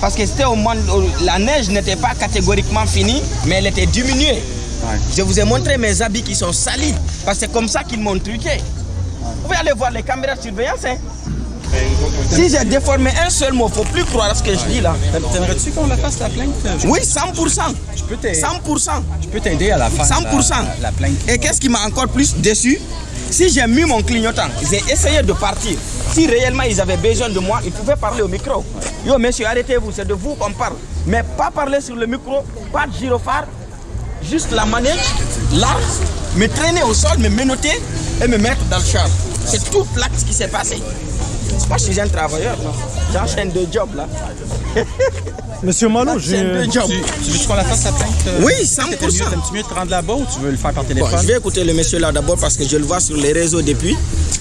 Speaker 3: Parce que c'était au moment où la neige n'était pas catégoriquement finie, mais elle était diminuée. Ouais. Je vous ai montré mes habits qui sont salis. Parce que c'est comme ça qu'ils m'ont truqué. Vous pouvez aller voir les caméras de surveillance. Hein. Si j'ai déformé un seul mot, il ne faut plus croire à ce que je dis là.
Speaker 10: T'aimerais-tu qu'on la fasse la plainte?
Speaker 3: Oui, 100%. 100%.
Speaker 10: Je peux t'aider à la faire.
Speaker 3: 100%.
Speaker 10: La plainte.
Speaker 3: Et qu'est-ce qui m'a encore plus déçu? Si j'ai mis mon clignotant, j'ai essayé de partir. Si réellement ils avaient besoin de moi, ils pouvaient parler au micro. Yo, monsieur, arrêtez-vous, c'est de vous qu'on parle. Mais pas parler sur le micro, pas de gyrophare, juste la manette, là, me traîner au sol, me menotter et me mettre dans le char. C'est tout l'acte qui s'est passé. Moi, je suis un travailleur, j'enchaîne deux jobs là.
Speaker 1: Monsieur Malo, j'ai
Speaker 3: deux jobs.
Speaker 10: Tu veux qu'on la fasse la plainte?
Speaker 3: Oui, 100%.
Speaker 10: T'aimes-tu mieux te rendre là-bas ou tu veux le faire par téléphone?
Speaker 3: Bon, je vais écouter le monsieur là d'abord parce que je le vois sur les réseaux depuis.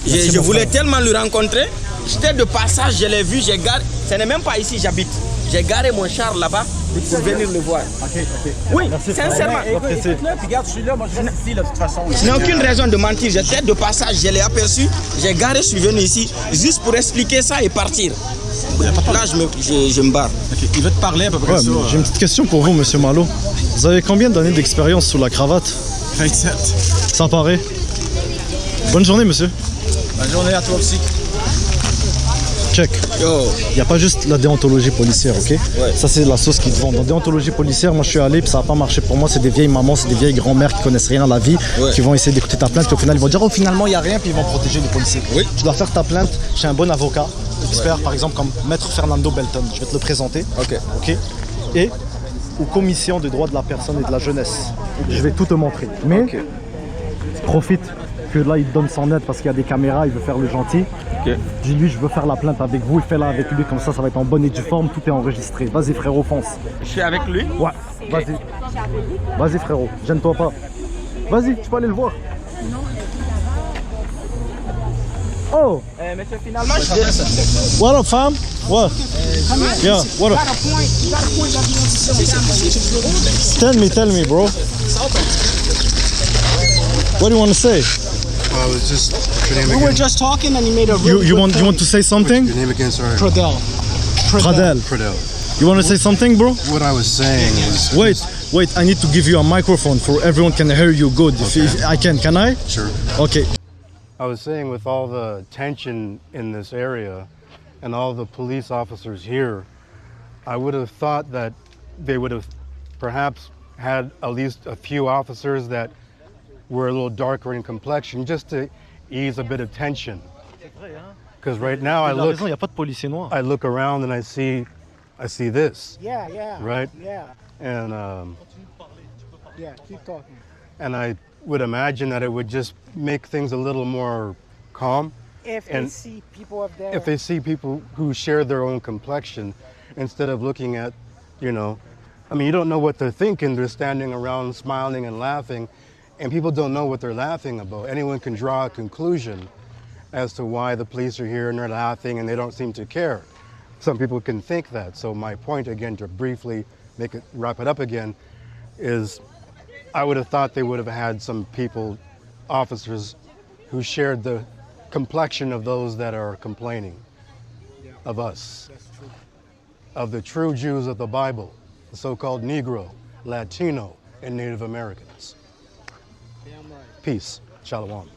Speaker 3: Je voulais tellement le rencontrer. J'étais de passage, je l'ai vu, j'ai garé. Ce n'est même pas ici j'habite. J'ai garé mon char là-bas pour venir le voir.
Speaker 10: Ok.
Speaker 3: Oui,
Speaker 10: merci,
Speaker 3: sincèrement.
Speaker 10: Écoute-le, puis regarde, je suis là, moi je reste ici là, de toute façon.
Speaker 3: Je n'ai aucune raison de mentir. J'étais de passage, je l'ai aperçu. J'ai garé, je suis venu ici juste pour expliquer ça et partir. Là, je me barre.
Speaker 10: Okay. Il veut te parler à peu près ça.
Speaker 1: J'ai une petite question pour vous, monsieur Malo. Vous avez combien d'années d'expérience sous la cravate?
Speaker 10: 27.
Speaker 1: Ça paraît. Bonne journée, monsieur.
Speaker 10: Bonne journée à toi aussi.
Speaker 1: Check. Il n'y a pas juste la déontologie policière, ok? Ouais. Ça, c'est la sauce qui te vend. Dans la déontologie policière, moi, je suis allé, puis ça n'a pas marché pour moi. C'est des vieilles mamans, c'est des vieilles grand-mères qui connaissent rien à la vie, qui vont essayer d'écouter ta plainte, puis au final, ils vont dire, oh, finalement, il n'y a rien, puis ils vont protéger les policiers. Oui. Tu dois faire ta plainte chez un bon avocat, expert, par exemple, comme Maître Fernando Belton. Je vais te le présenter. Ok. Et aux commissions des droits de la personne et de la jeunesse. Je vais tout te montrer. Mais profite que là, il te donne son aide parce qu'il y a des caméras, il veut faire le gentil. Dis-lui, je veux faire la plainte avec vous, il fait là avec lui, comme ça va être en bonne et due forme, tout est enregistré. Vas-y frérot, fonce.
Speaker 3: Je suis avec lui?
Speaker 1: Ouais, vas-y. Vas-y frérot, gêne-toi pas. Vas-y, tu peux aller le voir. Oh!
Speaker 3: Monsieur, finalement,
Speaker 1: What up, fam? What? Yeah, what up? Tell me, bro. What do you want to say?
Speaker 14: I was just.
Speaker 8: We were just talking, and he made a.
Speaker 1: You want to say something?
Speaker 14: Your name again, sorry.
Speaker 8: Pradel.
Speaker 14: Pradel.
Speaker 1: You want to say something, bro?
Speaker 14: What I was saying is.
Speaker 1: Wait. I need to give you a microphone for everyone can hear you good.
Speaker 14: Okay.
Speaker 1: If I can I?
Speaker 14: Sure.
Speaker 1: Okay.
Speaker 14: I was saying with all the tension in this area and all the police officers here, I would have thought that they would have perhaps had at least a few officers that were a little darker in complexion just to ease a bit of tension. Because right now I look around and I see this.
Speaker 8: Yeah.
Speaker 14: Right?
Speaker 8: Yeah.
Speaker 14: And
Speaker 8: yeah, keep talking.
Speaker 14: And I would imagine that it would just make things a little more calm.
Speaker 8: If they see people up there.
Speaker 14: If they see people who share their own complexion, instead of looking at, you don't know what they're thinking. They're standing around smiling and laughing, and people don't know what they're laughing about. Anyone can draw a conclusion as to why the police are here and they're laughing and they don't seem to care. Some people can think that. So my point again, to briefly wrap it up again, is I would have thought they would have had some people, officers, who shared the complexion of those that are complaining of us, of the true Jews of the Bible, the so-called Negro, Latino, and Native Americans. Peace. Shalom.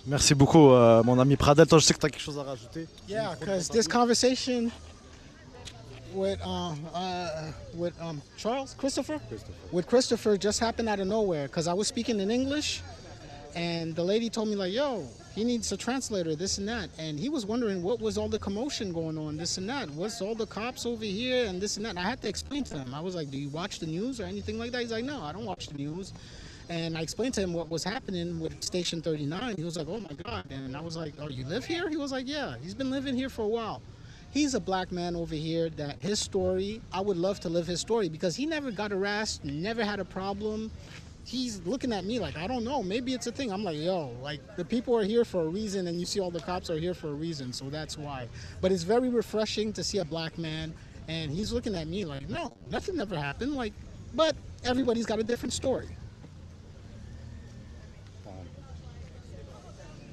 Speaker 1: Merci beaucoup, mon ami Pradel. Toi, je sais que tu as quelque chose à rajouter.
Speaker 8: Yeah, because this conversation with Christopher just happened out of nowhere. Because I was speaking in English, and the lady told me like, "Yo, he needs a translator, this and that." And he was wondering what was all the commotion going on, this and that. What's all the cops over here and this and that. And I had to explain to him. I was like, "Do you watch the news or anything like that?" He's like, "No, I don't watch the news." And I explained to him what was happening with Station 39. He was like, "Oh my God." And I was like, "Oh, you live here?" He was like, "Yeah, he's been living here for a while." He's a black man over here that his story, I would love to live his story because he never got harassed, never had a problem. He's looking at me like, I don't know, maybe it's a thing. I'm like, yo, like the people are here for a reason and you see all the cops are here for a reason, so that's why. But it's very refreshing to see a black man and he's looking at me like, no, nothing ever happened. Like, but everybody's got a different story.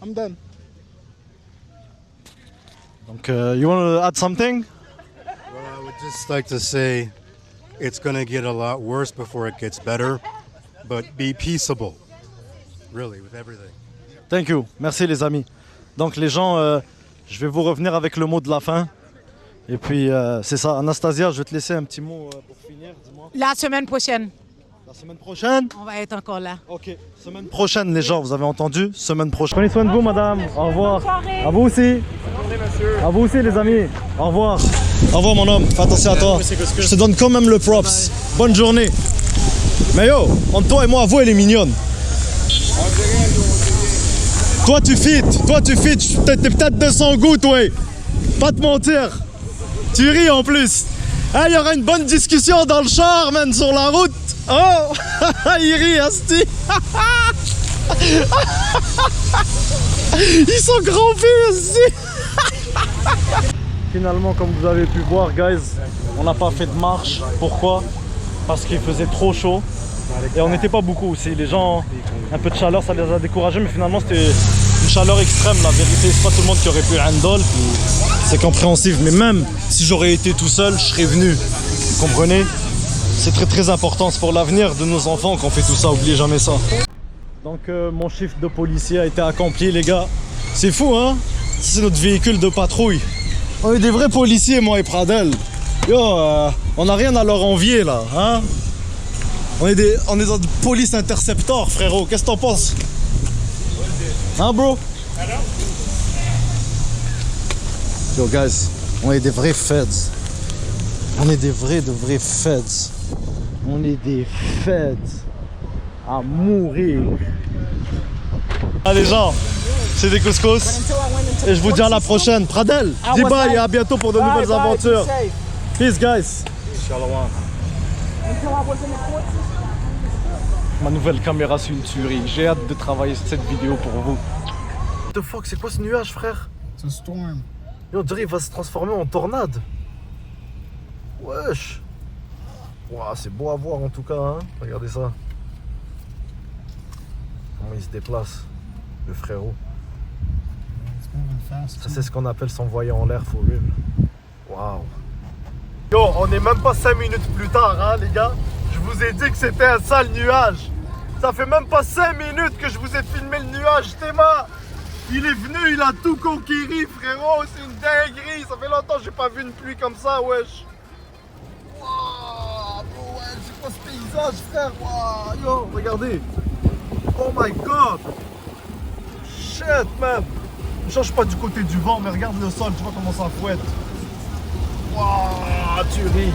Speaker 8: I'm done.
Speaker 1: Donc, you want to add something?
Speaker 14: Well, I would just like to say it's going to get a lot worse before it gets better, but be peaceable, really, with everything.
Speaker 1: Thank you. Merci les amis. Donc les gens, je vais vous revenir avec le mot de la fin. Et puis c'est ça. Anastasia, je vais te laisser un petit mot pour finir. Dis-moi.
Speaker 7: La semaine prochaine.
Speaker 1: La semaine prochaine?
Speaker 7: On va être encore là.
Speaker 1: Ok. Semaine prochaine les gens, vous avez entendu? Semaine prochaine. Prenez soin de vous madame. Au revoir. À vous aussi. À vous aussi les amis. Au revoir. Au revoir mon homme. Fais attention à toi. Je te donne quand même le props. Bonne journée. Mais yo, entre toi et moi, vous elle est mignonne. Toi tu fit, t'es peut-être de son goût toi. Pas te mentir. Tu ris en plus. Il y aura une bonne discussion dans le char, man, sur la route. Oh, il rit, Asti. Ils sont crampés, Asti. Finalement, comme vous avez pu voir, guys, on n'a pas fait de marche. Pourquoi? Parce qu'il faisait trop chaud. Et on n'était pas beaucoup aussi. Les gens, un peu de chaleur, ça les a découragés. Mais finalement, c'était une chaleur extrême. La vérité, c'est pas tout le monde qui aurait pu handle. C'est compréhensif. Mais même si j'aurais été tout seul, je serais venu. Vous comprenez? C'est très très important. C'est pour l'avenir de nos enfants qu'on fait tout ça. Oubliez jamais ça. Donc mon chiffre de policier a été accompli, les gars. C'est fou, hein? C'est notre véhicule de patrouille. On est des vrais policiers, moi et Pradel. Yo, on n'a rien à leur envier là, hein? On est dans de police interceptor, frérot. Qu'est-ce que t'en penses? Hein, bro? Yo, guys, on est des vrais feds. On est des vrais feds. On est des feds à mourir. Allez, gens, c'est des couscous. Et je vous dis à la prochaine. Pradel, dis bye et à bientôt pour de nouvelles aventures. Peace, guys. Shalom. Ma nouvelle caméra, c'est une tuerie. J'ai hâte de travailler sur cette vidéo pour vous. What the fuck, c'est quoi ce nuage, frère?
Speaker 8: C'est un storm.
Speaker 1: Et on dirait qu'il va se transformer en tornade. Wesh. Wow, c'est beau à voir en tout cas, hein. Regardez ça. Comment il se déplace, le frérot. Ça, c'est ce qu'on appelle s'envoyer en l'air, for real. Waouh. Yo, on est même pas 5 minutes plus tard, hein, les gars. Je vous ai dit que c'était un sale nuage. Ça fait même pas 5 minutes que je vous ai filmé le nuage. Théma, il est venu, il a tout conquéri, frérot. C'est une dinguerie. Ça fait longtemps que j'ai pas vu une pluie comme ça, wesh. Waouh, bro, ouais, c'est quoi ce paysage, frère? Waouh, yo, regardez. Oh my god. Shit, man. Ne change pas du côté du vent, mais regarde le sol, tu vois comment ça fouette. Waouh, tu ris.